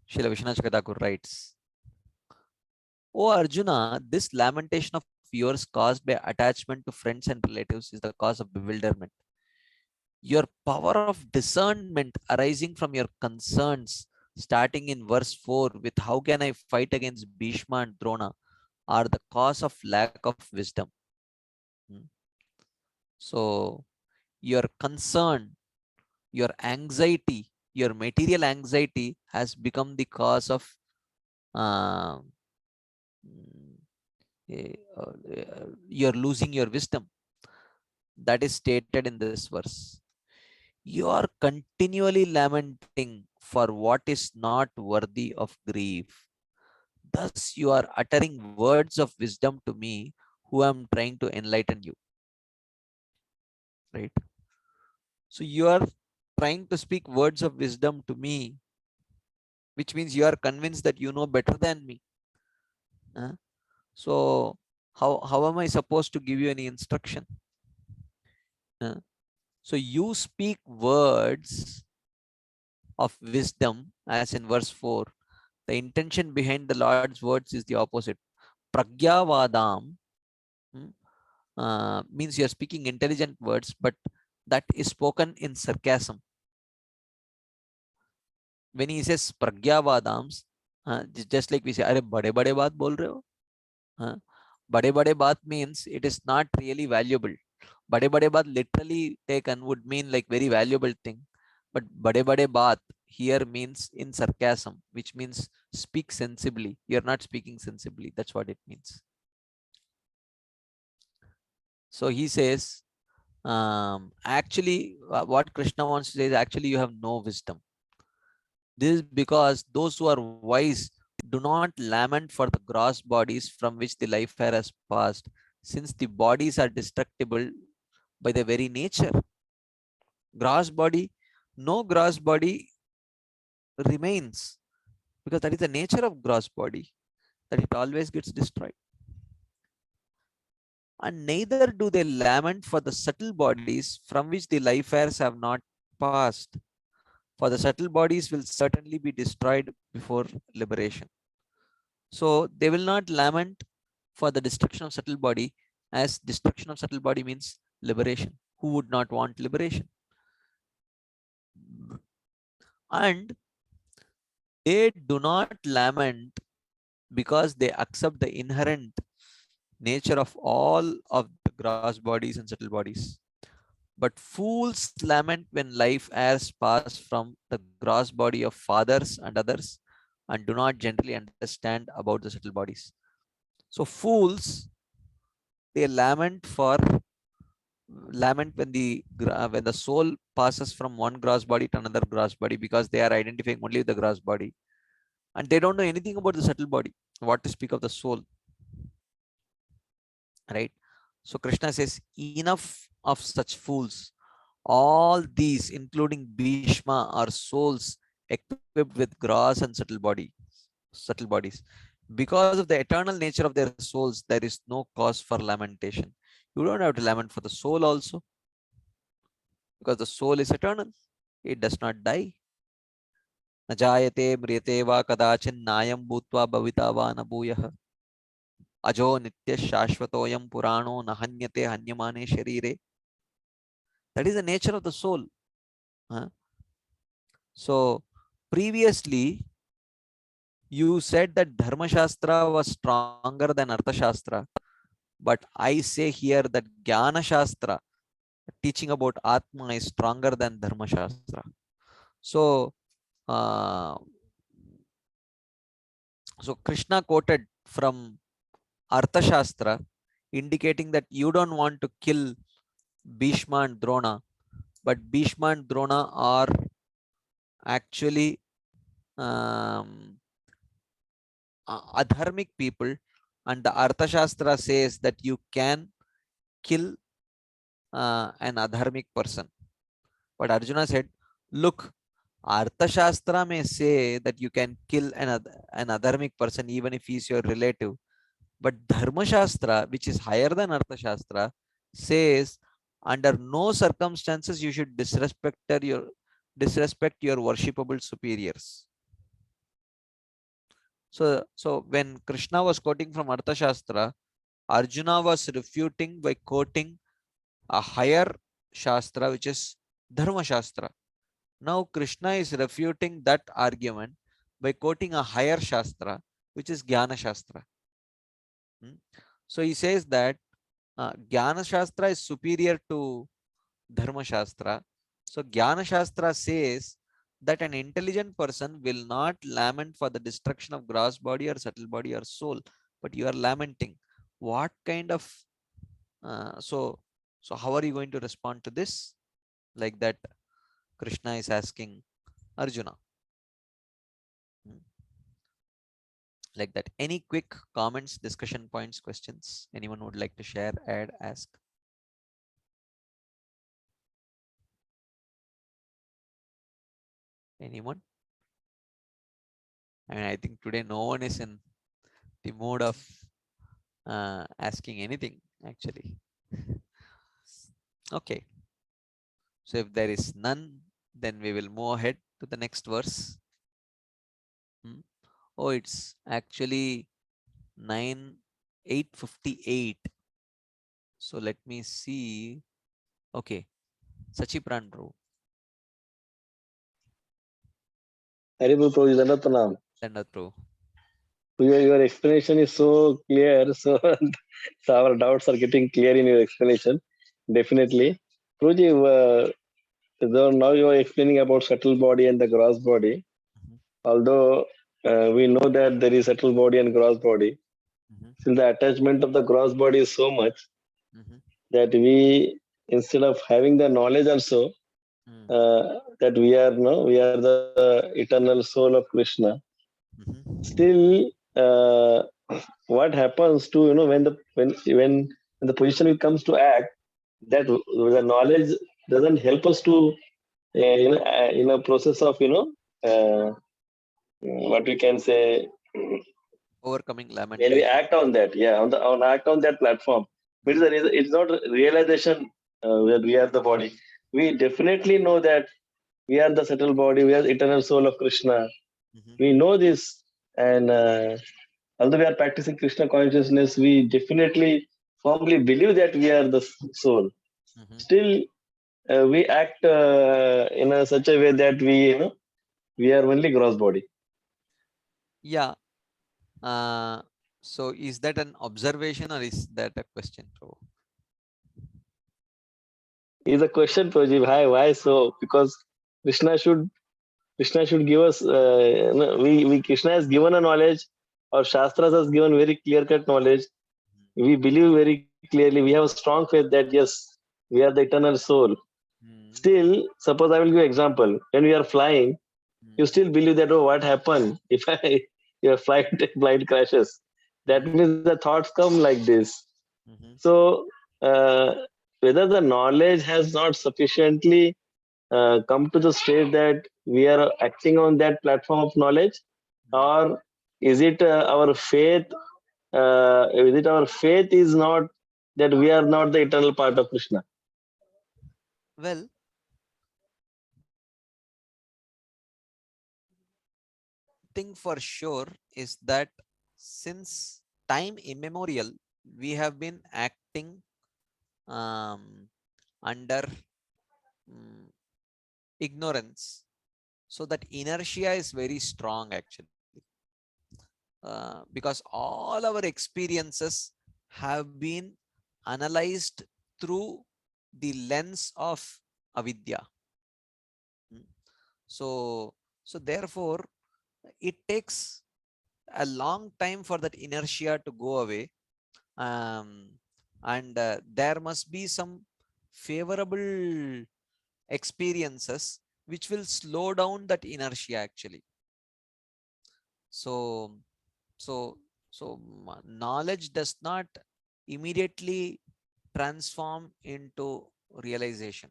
Vishwanath Chakravarti writes, O Arjuna, this lamentation of yours caused by attachment to friends and relatives is the cause of bewilderment. Your power of discernment arising from your concerns, starting in verse 4 with how can I fight against Bhishma and Drona, are the cause of lack of wisdom. So your concern, your anxiety, your material anxiety has become the cause of uh, you're losing your wisdom. That is stated in this verse. You are continually lamenting for what is not worthy of grief. Thus, you are uttering words of wisdom to me, who am trying to enlighten you. Right? So, you are trying to speak words of wisdom to me, which means you are convinced that you know better than me. So, how am I supposed to give you any instruction? So you speak words of wisdom, as in verse 4. The intention behind the Lord's words is the opposite. Pragyavadam means you're speaking intelligent words, but that is spoken in sarcasm. When he says pragyavadams, just like we say, "Are bade bade baat bol rahe ho?" Bade bade baat means it is not really valuable. Bade bade baat literally taken would mean like very valuable thing, but bade bade baat here means in sarcasm, which means speak sensibly. You're not speaking sensibly. That's what it means. So he says, actually, what Krishna wants to say is actually you have no wisdom. This is because those who are wise do not lament for the gross bodies from which the life air has passed, since the bodies are destructible by their very nature. Gross body, no gross body remains, because that is the nature of gross body, that it always gets destroyed. And neither do they lament for the subtle bodies from which the life airs have not passed, for the subtle bodies will certainly be destroyed before liberation. So they will not lament for the destruction of subtle body, as destruction of subtle body means liberation. Who would not want liberation? And they do not lament because they accept the inherent nature of all of the gross bodies and subtle bodies. But fools lament when life airs pass from the gross body of fathers and others, and do not generally understand about the subtle bodies. So fools, they lament when the soul passes from one gross body to another gross body, because they are identifying only with the gross body, and they don't know anything about the subtle body, what to speak of the soul, right? So Krishna says, enough of such fools. All these, including Bhishma, are souls equipped with gross and subtle bodies. Because of the eternal nature of their souls, there is no cause for lamentation. You don't have to lament for the soul also, because the soul is eternal. It does not die. Najayate mriyate va kadachin nayam bhutva bhavita va na bhuyah. Ajo nitya shashvatoyam purano nahanyate hanyamane sharire. That is the nature of the soul. Huh? So previously, you said that Dharma Shastra was stronger than Artha Shastra, but I say here that Jnana Shastra, teaching about Atma, is stronger than Dharma Shastra. So, uh, so Krishna quoted from Artha Shastra, indicating that you don't want to kill Bhishma and Drona, but Bhishma and Drona are actually um, adharmic people, and the Artha Shastra says that you can kill an adharmic person. But Arjuna said, look, Artha Shastra may say that you can kill an adharmic person even if he's your relative. But Dharma Shastra, which is higher than Artha Shastra, says under no circumstances you should disrespect your worshipable superiors. So when Krishna was quoting from Artha Shastra, Arjuna was refuting by quoting a higher Shastra, which is Dharma Shastra. Now Krishna is refuting that argument by quoting a higher Shastra, which is Jnana Shastra. So he says that Jnana Shastra is superior to Dharma Shastra. So Jnana Shastra says that an intelligent person will not lament for the destruction of gross body or subtle body or soul, but you are lamenting. What kind of so how are you going to respond to this? Like that, Krishna is asking Arjuna. Like that. Any quick comments, discussion points, questions anyone would like to share, add, ask? Anyone? I mean, I think today no one is in the mood of asking anything actually. Okay. So if there is none, then we will move ahead to the next verse. Oh, it's actually 8:58. So let me see. Okay, Sachipran bro. Haribol Prabhu, Dandatanam. Dandath bro. Your explanation is so clear, so, so our doubts are getting clear in your explanation. Definitely. Prabhuji, so now you are explaining about subtle body and the gross body. Mhm, Although we know that there is subtle body and gross body, mhm, since the attachment of the gross body is so much mhm, that we, instead of having the knowledge also, mm, that we are no, we are the eternal soul of Krishna. mhm, Still, what happens to when the position it comes to act, that the knowledge doesn't help us to in a process of what we can say Overcoming when we lamentation. act on that, yeah, on act on that platform. It is Mhm, it's not realization that we are the body. We definitely know that we are the subtle body, we are the eternal soul of Krishna. mhm, We know this, and although we are practicing Krishna consciousness, we definitely firmly believe that we are the soul. mhm. Still, we act in such a way that we are only gross body. Yeah. Uh, so is that an observation or is that a question, bro? Is a question, Prajeev. Why so? Because Krishna should Krishna should give us. We Krishna has given a knowledge, or Shastras has given very clear cut knowledge. We believe very clearly. We have a strong faith that yes, we are the eternal soul. Mm, Still, suppose I will give example. When we are flying, you mm, still believe that, oh, what happened if your flight flight crashes? That mhm, means the thoughts come like this. mhm, So uh, whether the knowledge has not sufficiently come to the state that we are acting on that platform of knowledge, mm. or is it our faith? Is it our faith is not that we are not the eternal part of Krishna? Well, thing for sure is that since time immemorial, we have been acting um, under mm, ignorance. So that inertia is very strong actually, because all our experiences have been analyzed through the lens of avidya. Mm. So, so therefore, it takes a long time for that inertia to go away, um, and there must be some favorable experiences which will slow down that inertia actually. So, so, knowledge does not immediately transform into realization.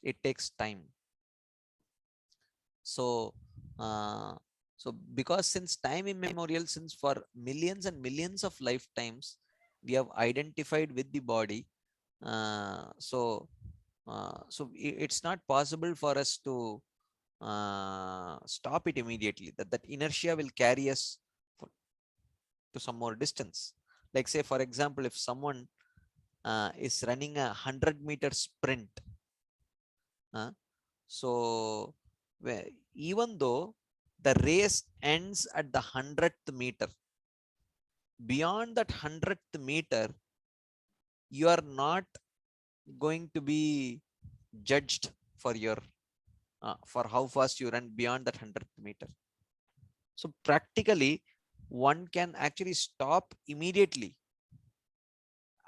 It takes time. So, uh, so because since time immemorial, since for millions and millions of lifetimes, we have identified with the body. It's not possible for us to stop it immediately. That inertia will carry us for, to some more distance. Like say, for example, if someone is running a 100-meter sprint, uh, so even though the race ends at the 100th meter, beyond that 100th meter, you are not going to be judged for your for how fast you run beyond that 100th meter. So practically, one can actually stop immediately,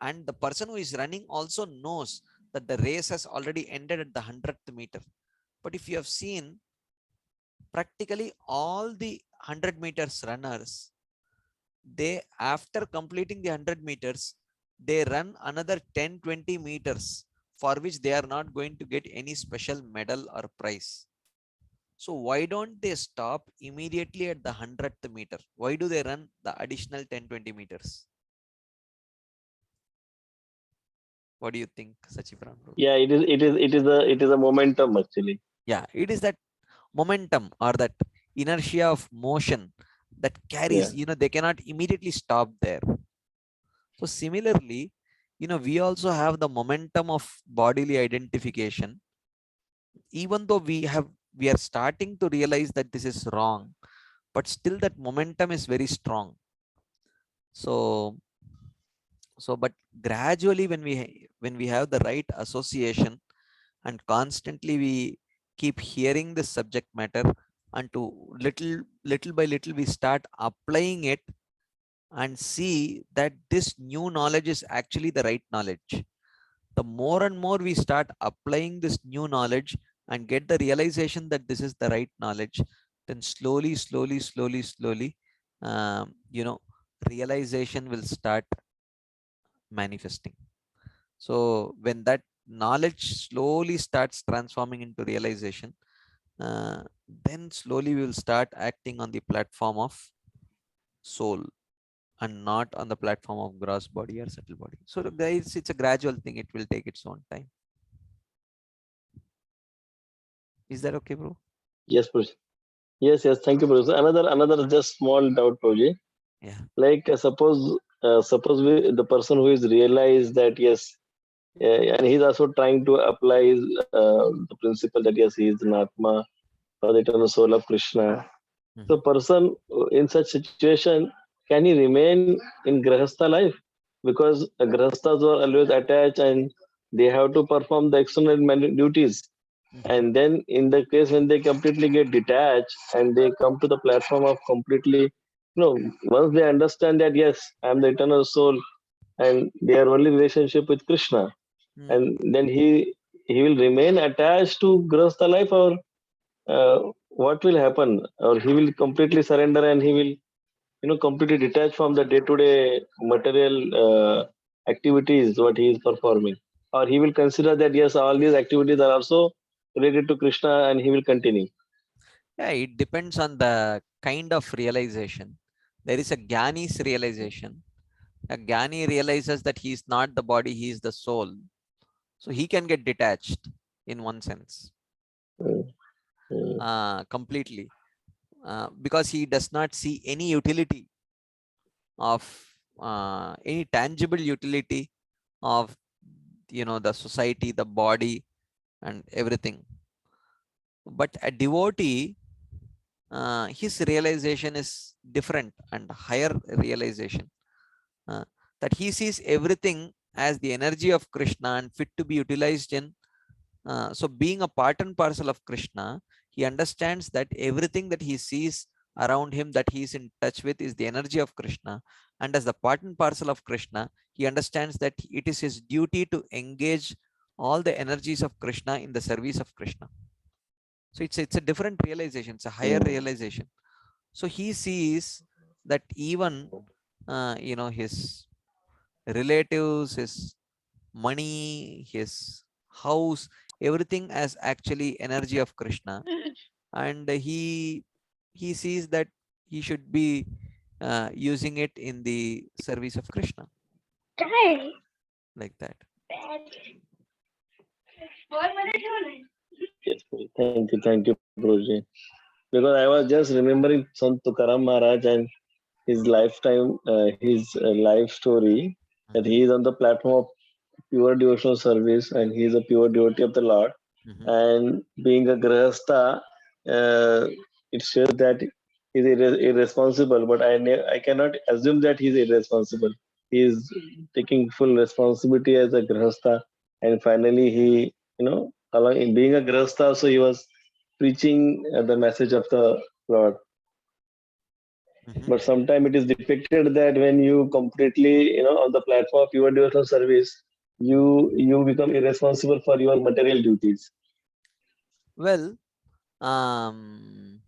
and the person who is running also knows that the race has already ended at the 100th meter. But if you have seen, practically all the 100 meters runners, they after completing the 100 meters, they run another 10-20 meters, for which they are not going to get any special medal or prize. So why don't they stop immediately at the 100th meter? Why do they run the additional 10-20 meters? What do you think, Sachivaran? Yeah, it is a momentum actually. Yeah, it is that momentum or that inertia of motion that carries, Yeah. they cannot immediately stop there. So similarly, we also have the momentum of bodily identification. Even though we are starting to realize that this is wrong, but still that momentum is very strong. So but gradually when we have the right association and constantly we keep hearing this subject matter, and to little by little we start applying it and see that this new knowledge is actually the right knowledge. The more and more we start applying this new knowledge and get the realization that this is the right knowledge, then slowly, realization will start manifesting. So when that knowledge slowly starts transforming into realization, uh, then slowly we will start acting on the platform of soul and not on the platform of gross body or subtle body. So guys, it's a gradual thing. It will take its own time. Is that okay, bro? Yes, Proj. Yes. Thank you, Proj. Another just small doubt, Proj. Yeah. Like suppose the person who is realized that yes, and he's also trying to apply the principle that yes, he is an Atma or the eternal soul of Krishna. So Mhm. person in such situation, can he remain in Grahastha life? Because Grahasthas are always attached and they have to perform the external duties. Mhm. And then in the case when they completely get detached and they come to the platform of completely, once they understand that yes, I am the eternal soul and their only relationship with Krishna, Mhm. and then he will remain attached to Grahastha life, or what will happen, or he will completely surrender and he will completely detached from the day-to-day material activities what he is performing, or he will consider that yes, all these activities are also related to Krishna and he will continue. Yeah, it depends on the kind of realization. There is a Jnani's realization. A Jnani realizes that he is not the body, he is the soul. So he can get detached in one sense, Mm, mm, completely, because he does not see any utility of any tangible utility of the society, the body, and everything. But a devotee, his realization is different and higher realization, uh, that he sees everything as the energy of Krishna and fit to be utilized in. So being a part and parcel of Krishna, he understands that everything that he sees around him that he is in touch with is the energy of Krishna. And as the part and parcel of Krishna, he understands that it is his duty to engage all the energies of Krishna in the service of Krishna. So it's a different realization, it's a higher mm, realization. So he sees that even his relatives, his money, his house, everything as actually energy of Krishna, and he sees that he should be using it in the service of Krishna, like that. yes, thank you, Prabhuji. Because I was just remembering Sant Tukaram Maharaj and his lifetime, his life story, that Mhm. he is on the platform of pure devotional service and he is a pure devotee of the Lord. Mhm. And being a grahastha, uh, it shows that he's irresponsible. But I cannot assume that he's irresponsible. He is taking full responsibility as a grahastha, and finally he, along in being a grahastha, so he was preaching the message of the Lord. Mhm. But sometimes it is depicted that when you completely, on the platform of your devotional service, you become irresponsible for your material duties. Well, um,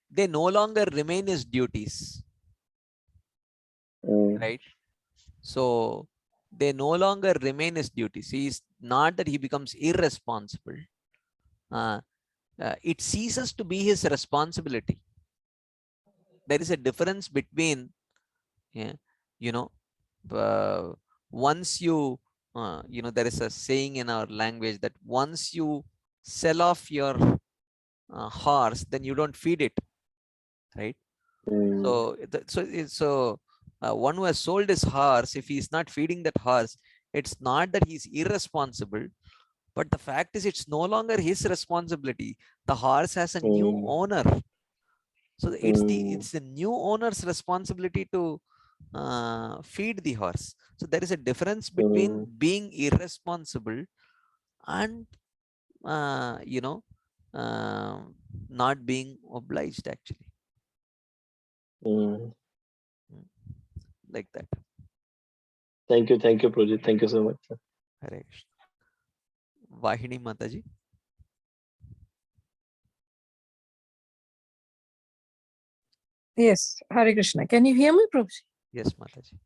they no longer remain his duties, Mm, right? So they no longer remain his duties. He is not that he becomes irresponsible. Uh, it ceases to be his responsibility. There is a difference between, yeah, you know, once you there is a saying in our language that once you sell off your horse, then you don't feed it, right? So, one who has sold his horse, if he's not feeding that horse, it's not that he's irresponsible, but the fact is it's no longer his responsibility. The horse has a new owner. So it's the new owner's responsibility to feed the horse. So there is a difference between being irresponsible and not being obliged, actually. Like that. Thank you, Prabhuji. Thank you so much. Hare Krishna. Vahini Mataji. Yes, Hare Krishna. Can you hear me, Prabhuji? Yes, Mataji.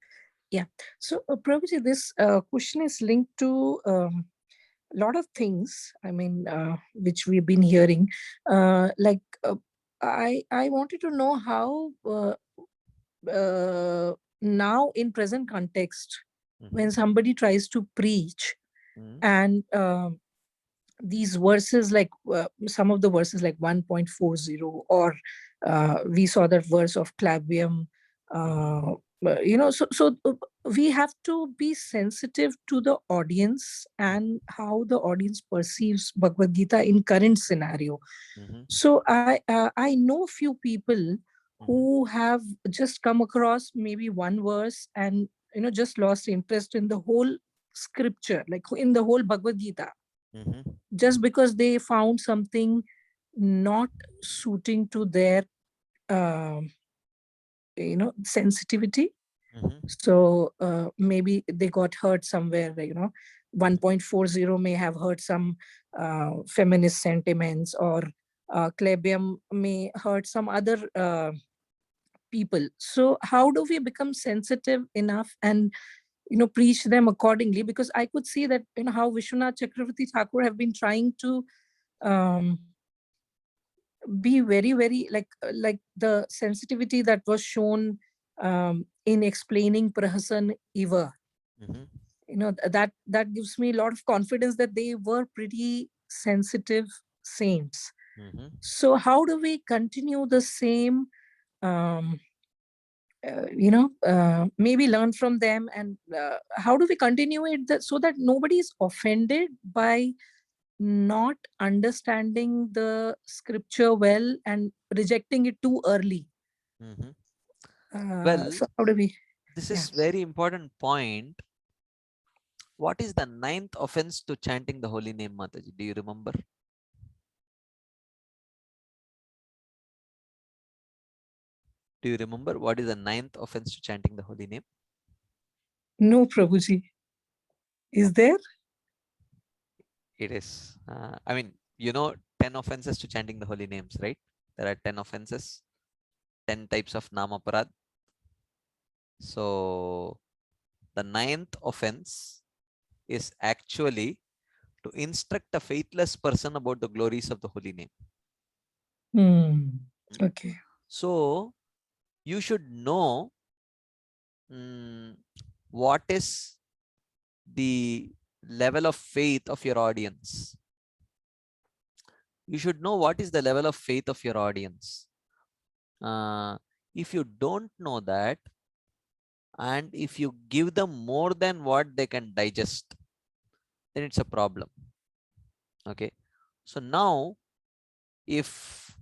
Yeah. So, Prabhuji, this question is linked to a lot of things. I mean, which we've been hearing. I wanted to know how now in present context, when somebody tries to preach and these verses, like some of the verses like 1.40, or we saw that verse of Clavium, so we have to be sensitive to the audience and how the audience perceives Bhagavad Gita in current scenario. So I know few people who have just come across maybe one verse and just lost interest in the whole scripture, like in the whole Bhagavad Gita, just because they found something not suiting to their sensitivity. So maybe they got hurt somewhere, 1.40 may have hurt some feminist sentiments, or Clavium may hurt some other people. So how do we become sensitive enough and preach them accordingly? Because I could see that how Vishwanath Chakravarti Thakur have been trying to be very, very like the sensitivity that was shown in explaining Prahasan Eva. That gives me a lot of confidence that they were pretty sensitive saints. So how do we continue the same, maybe learn from them, and how do we continue it so that nobody is offended by not understanding the scripture well and rejecting it too early? Well, so how do we? This is very important point. What is the 9th offense to chanting the holy name, Mataji? Do you remember? Do you remember what is the 9th offense to chanting the holy name? No, Prabhuji. Is there? It is. 10 offenses to chanting the holy names, right? There are 10 offenses, 10 types of namaparad. So the 9th offense is actually to instruct a faithless person about the glories of the holy name. Okay. So you should know what is the level of faith of your audience. You should know what is the level of faith of your audience. If you don't know that, and if you give them more than what they can digest, then it's a problem. Okay. So now, if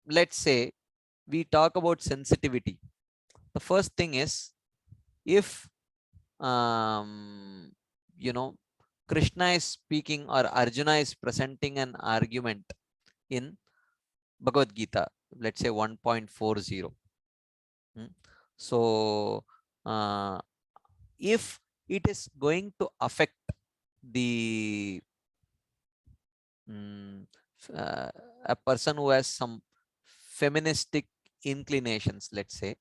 let's say we talk about sensitivity, the first thing is, if Krishna is speaking or Arjuna is presenting an argument in Bhagavad Gita, let's say 1.40. So if it is going to affect the a person who has some feministic inclinations, let's say,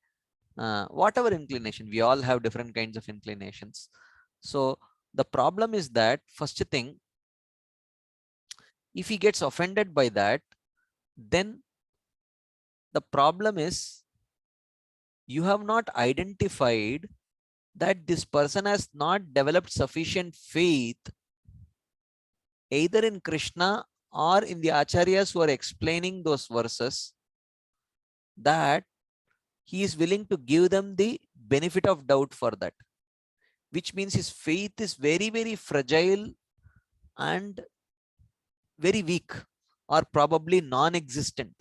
whatever inclination, we all have different kinds of inclinations. So the problem is that, first thing, if he gets offended by that, then the problem is you have not identified that this person has not developed sufficient faith either in Krishna or in the acharyas who are explaining those verses, that he is willing to give them the benefit of doubt for that, which means his faith is very, very fragile and very weak, or probably non-existent.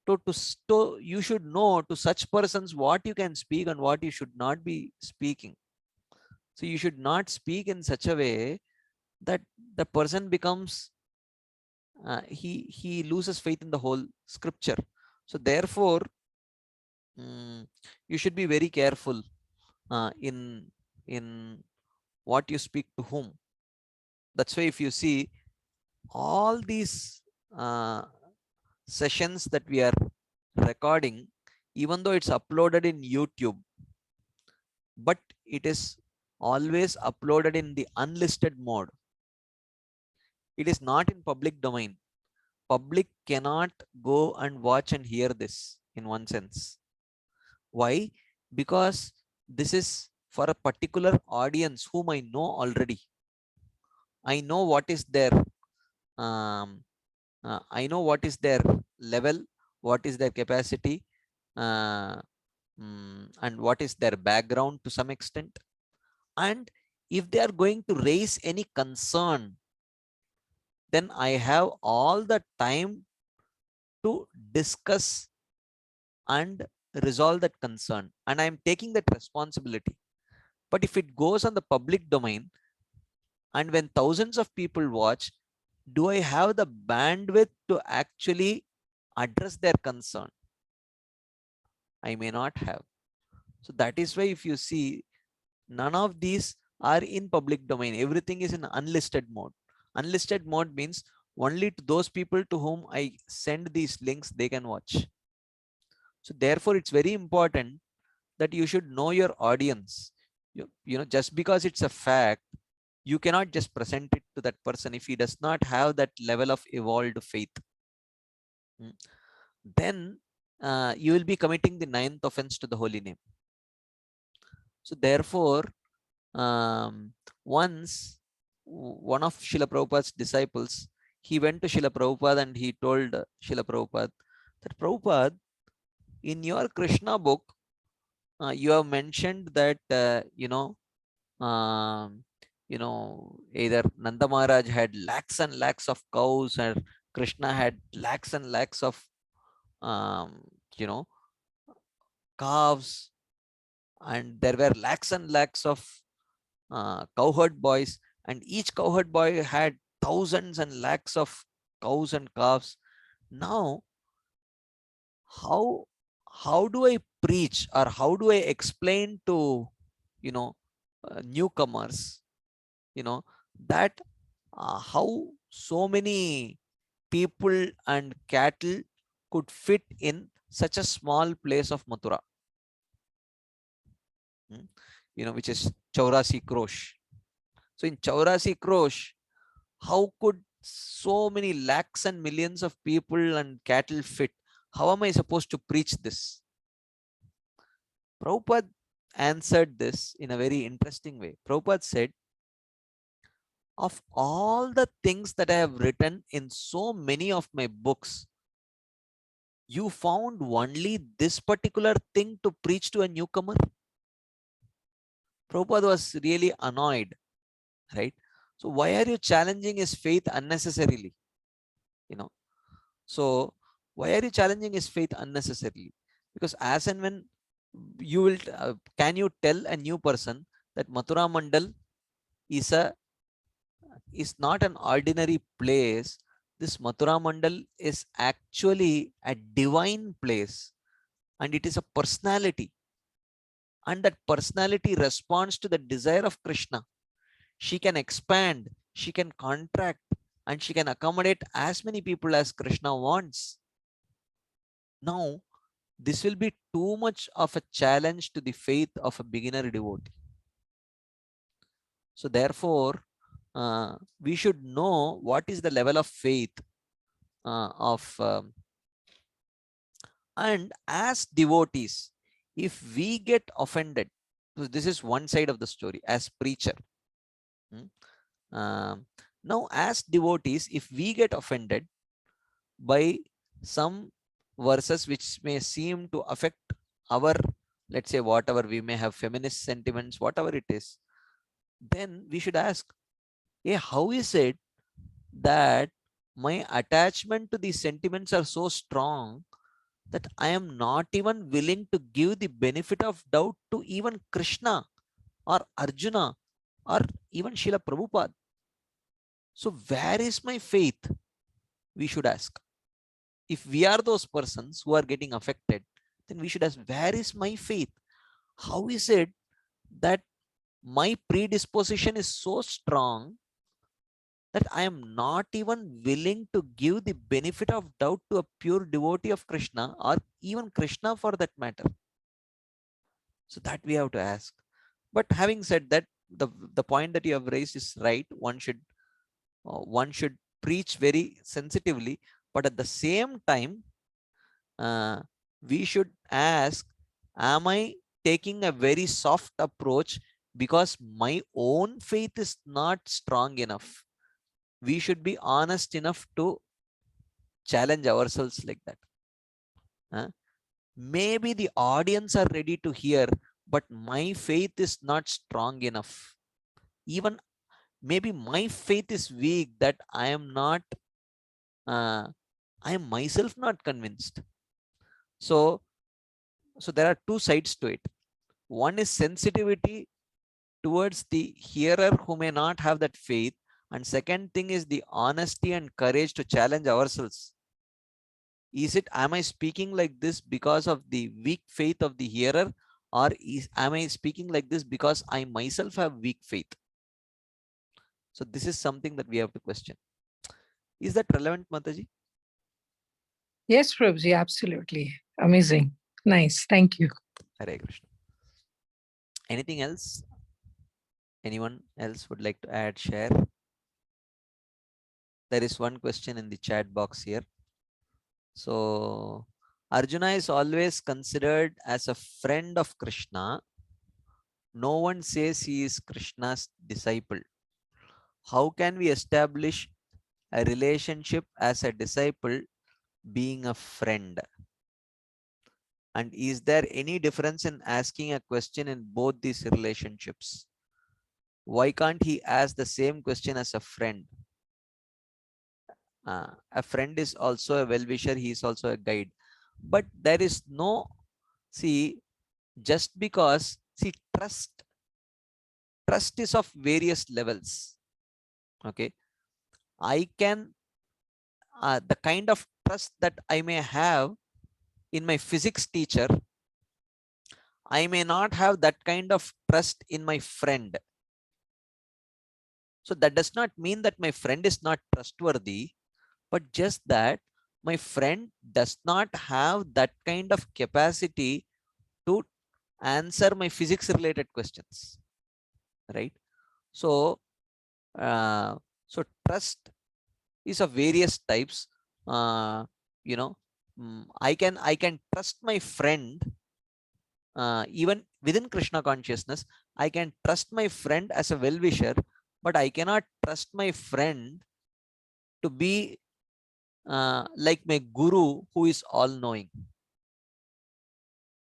So you should know to such persons what you can speak and what you should not be speaking. So you should not speak in such a way that the person becomes he loses faith in the whole scripture. So therefore, you should be very careful in what you speak to whom. That's why if you see all these sessions that we are recording, even though it's uploaded in YouTube, but it is always uploaded in the unlisted mode. It is not in public domain. Public cannot go and watch and hear this in one sense. Why? Because this is for a particular audience whom I know already. I know what is their I know what is their level, what is their capacity, and what is their background to some extent. And if they are going to raise any concern, then I have all the time to discuss and resolve that concern, and I am taking that responsibility. But if it goes on the public domain, and when thousands of people watch, do I have the bandwidth to actually address their concern? I may not have. So that is why if you see, none of these are in public domain. Everything is in unlisted mode. Unlisted mode means only to those people to whom I send these links, they can watch. So therefore, it's very important that you should know your audience. You know, just because it's a fact, you cannot just present it to that person if he does not have that level of evolved faith. Then you will be committing the 9th offense to the holy name. So therefore, once one of Srila Prabhupada's disciples, he went to Srila Prabhupada and he told Srila Prabhupada that, Prabhupada, in your Krishna book, you have mentioned that either Nanda Maharaj had lakhs and lakhs of cows, and Krishna had lakhs and lakhs of calves, and there were lakhs and lakhs of cowherd boys, and each cowherd boy had thousands and lakhs of cows and calves. Now, how do I preach, or how do I explain to newcomers that how so many people and cattle could fit in such a small place of Mathura, which is Chaurasi Krosh. So in Chaurasi Krosh, how could so many lakhs and millions of people and cattle fit? How am I supposed to preach this? Prabhupada answered this in a very interesting way. Prabhupada said, of all the things that I have written in so many of my books, you found only this particular thing to preach to a newcomer? Prabhupada was really annoyed, right? So why are you challenging his faith unnecessarily? So why are you challenging his faith unnecessarily? Because as and when you will, can you tell a new person that Mathura Mandal is not an ordinary place? This Mathura Mandal is actually a divine place, and it is a personality, and that personality responds to the desire of Krishna. She can expand, she can contract, and she can accommodate as many people as Krishna wants. Now, this will be too much of a challenge to the faith of a beginner devotee. So therefore, we should know what is the level of faith and as devotees, if we get offended, So this is one side of the story as preacher. Now, as devotees, if we get offended by some verses which may seem to affect our, let's say, whatever we may have, feminist sentiments, whatever it is, then we should ask, hey, how is it that my attachment to these sentiments are so strong that I am not even willing to give the benefit of doubt to even Krishna or Arjuna or even Srila Prabhupada? So where is my faith? We should ask. If we are those persons who are getting affected, then we should ask, where is my faith? How is it that my predisposition is so strong that I am not even willing to give the benefit of doubt to a pure devotee of Krishna or even Krishna for that matter? So that we have to ask. But having said that, the point that you have raised is right. One should preach very sensitively, but at the same time, we should ask, am I taking a very soft approach because my own faith is not strong enough? We should be honest enough to challenge ourselves like that. Maybe the audience are ready to hear, but my faith is not strong enough. Even maybe my faith is weak, that I am myself not convinced. So there are two sides to it. One is sensitivity towards the hearer who may not have that faith, and second thing is the honesty and courage to challenge ourselves. Am I speaking like this because of the weak faith of the hearer, or am I speaking like this because I myself have weak faith? So this is something that we have to question. Is that relevant, Mataji? Yes, Prabhuji, absolutely. Amazing. Nice. Thank you. Hare Krishna. Anything else? Anyone else would like to add, share? There is one question in the chat box here. So Arjuna is always considered as a friend of Krishna. No one says he is Krishna's disciple. How can we establish a relationship as a disciple being a friend? And is there any difference in asking a question in both these relationships? Why can't he ask the same question as a friend? A friend is also a well-wisher, he is also a guide. But there is no, just because, trust is of various levels. Okay, I can, the kind of trust that I may have in my physics teacher, I may not have that kind of trust in my friend. So that does not mean that my friend is not trustworthy, but just that my friend does not have that kind of capacity to answer my physics related questions, right? So trust is of various types. You know, I can trust my friend even within Krishna consciousness. I can trust my friend as a well-wisher, but I cannot trust my friend to be like my guru who is all-knowing,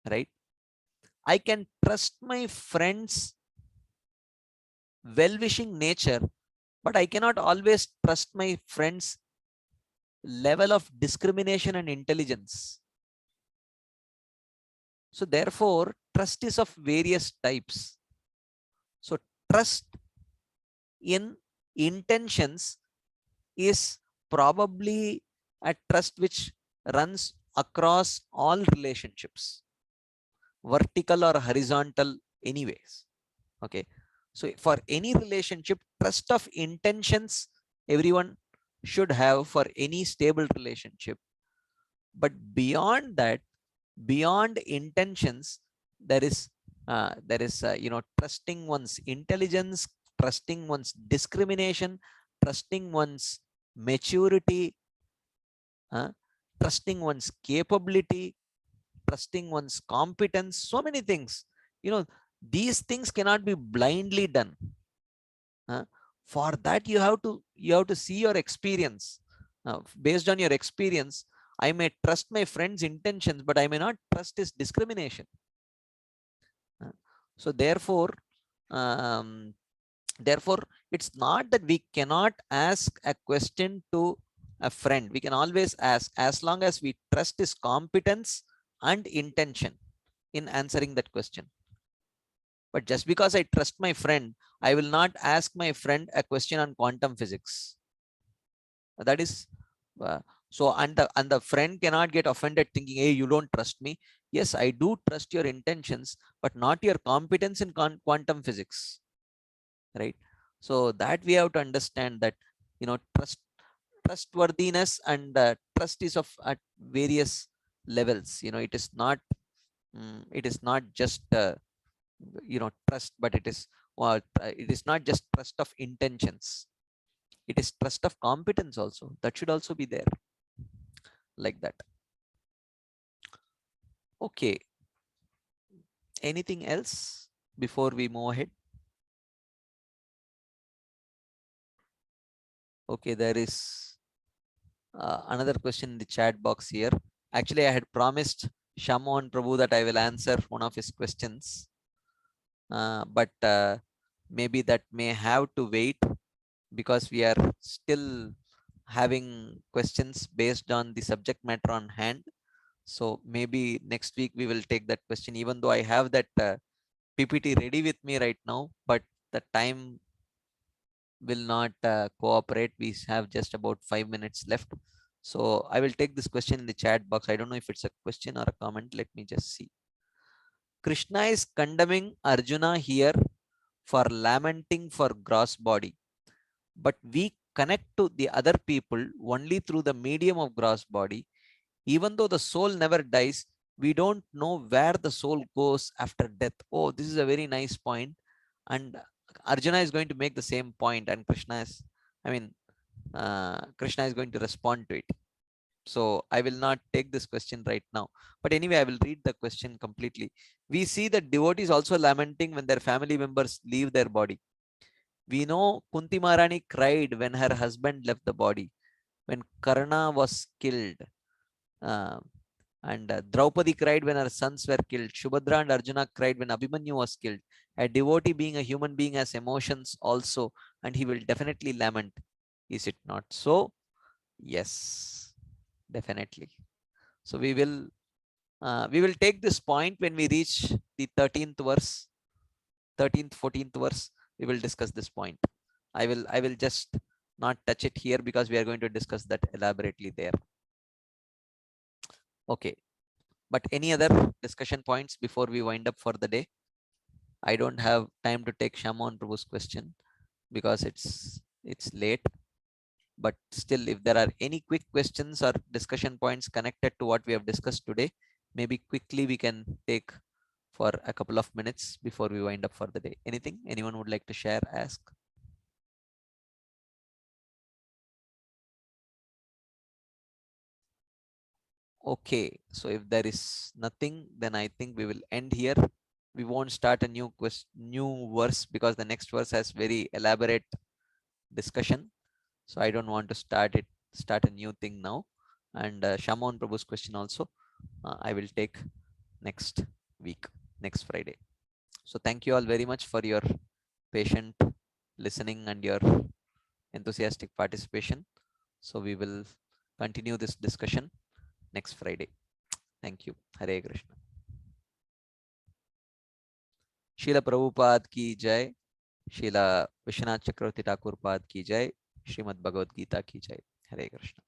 right? I can trust my friend's well-wishing nature, but I cannot always trust my friend's level of discrimination and intelligence. So therefore, trust is of various types. So trust in intentions is probably a trust which runs across all relationships, vertical or horizontal anyways. Okay. So for any relationship, trust of intentions, everyone should have for any stable relationship. But beyond that, beyond intentions, there is trusting one's intelligence, trusting one's discrimination, trusting one's maturity, trusting one's capability, trusting one's competence. So many things, These things cannot be blindly done. For that you have to see your experience. Based on your experience, I may trust my friend's intentions, but I may not trust his discrimination. So therefore, it's not that we cannot ask a question to a friend. We can always ask, as long as we trust his competence and intention in answering that question. But just because I trust my friend, I will not ask my friend a question on quantum physics. That is so, and the friend cannot get offended thinking, hey, you don't trust me. Yes, I do trust your intentions, but not your competence in quantum physics, right? So that we have to understand that, trustworthiness and trust is of at various levels. It is not just trust, but it is not just trust of intentions. It is trust of competence also. That should also be there, like that. Okay. Anything else before we move ahead? Okay, there is another question in the chat box here. Actually, I had promised Shamohan Prabhu that I will answer one of his questions, but maybe that may have to wait, because we are still having questions based on the subject matter on hand. So maybe next week we will take that question, even though I have that PPT ready with me right now, but the time will not cooperate. We have just about 5 minutes left. So I will take this question in the chat box. I don't know if it's a question or a comment. Let me just see. Krishna is condemning Arjuna here for lamenting for gross body, but we connect to the other people only through the medium of gross body. Even though the soul never dies, we don't know where the soul goes after death. Oh, this is a very nice point. And Arjuna is going to make the same point, and Krishna is going to respond to it. So I will not take this question right now. But anyway, I will read the question completely. We see that devotees also lamenting when their family members leave their body. We know Kunti Maharani cried when her husband left the body, when Karna was killed. And Draupadi cried when her sons were killed. Subhadra and Arjuna cried when Abhimanyu was killed. A devotee, being a human being, has emotions also, and he will definitely lament. Is it not so? Yes, definitely. So we will take this point when we reach the 13th verse, 13th, 14th verse. We will discuss this point. I will just not touch it here, because we are going to discuss that elaborately there. Okay. But any other discussion points before we wind up for the day? I don't have time to take Shamohan Prabhu's question because it's late. But still, if there are any quick questions or discussion points connected to what we have discussed today, maybe quickly we can take for a couple of minutes before we wind up for the day. Anything anyone would like to share, ask? Okay, so if there is nothing, then I think we will end here. We won't start a new verse, because the next verse has very elaborate discussion. So I don't want to start a new thing now. And Shamohan Prabhu's question also, I will take next week, next Friday. So thank you all very much for your patient listening and your enthusiastic participation. So we will continue this discussion next Friday. Thank you. Hare Krishna. Srila Prabhupada ki jai. Srila Vishwanath Chakravarti Thakur Pad ki jai. Srimad Bhagavad Gita ki jai. Hare Krishna.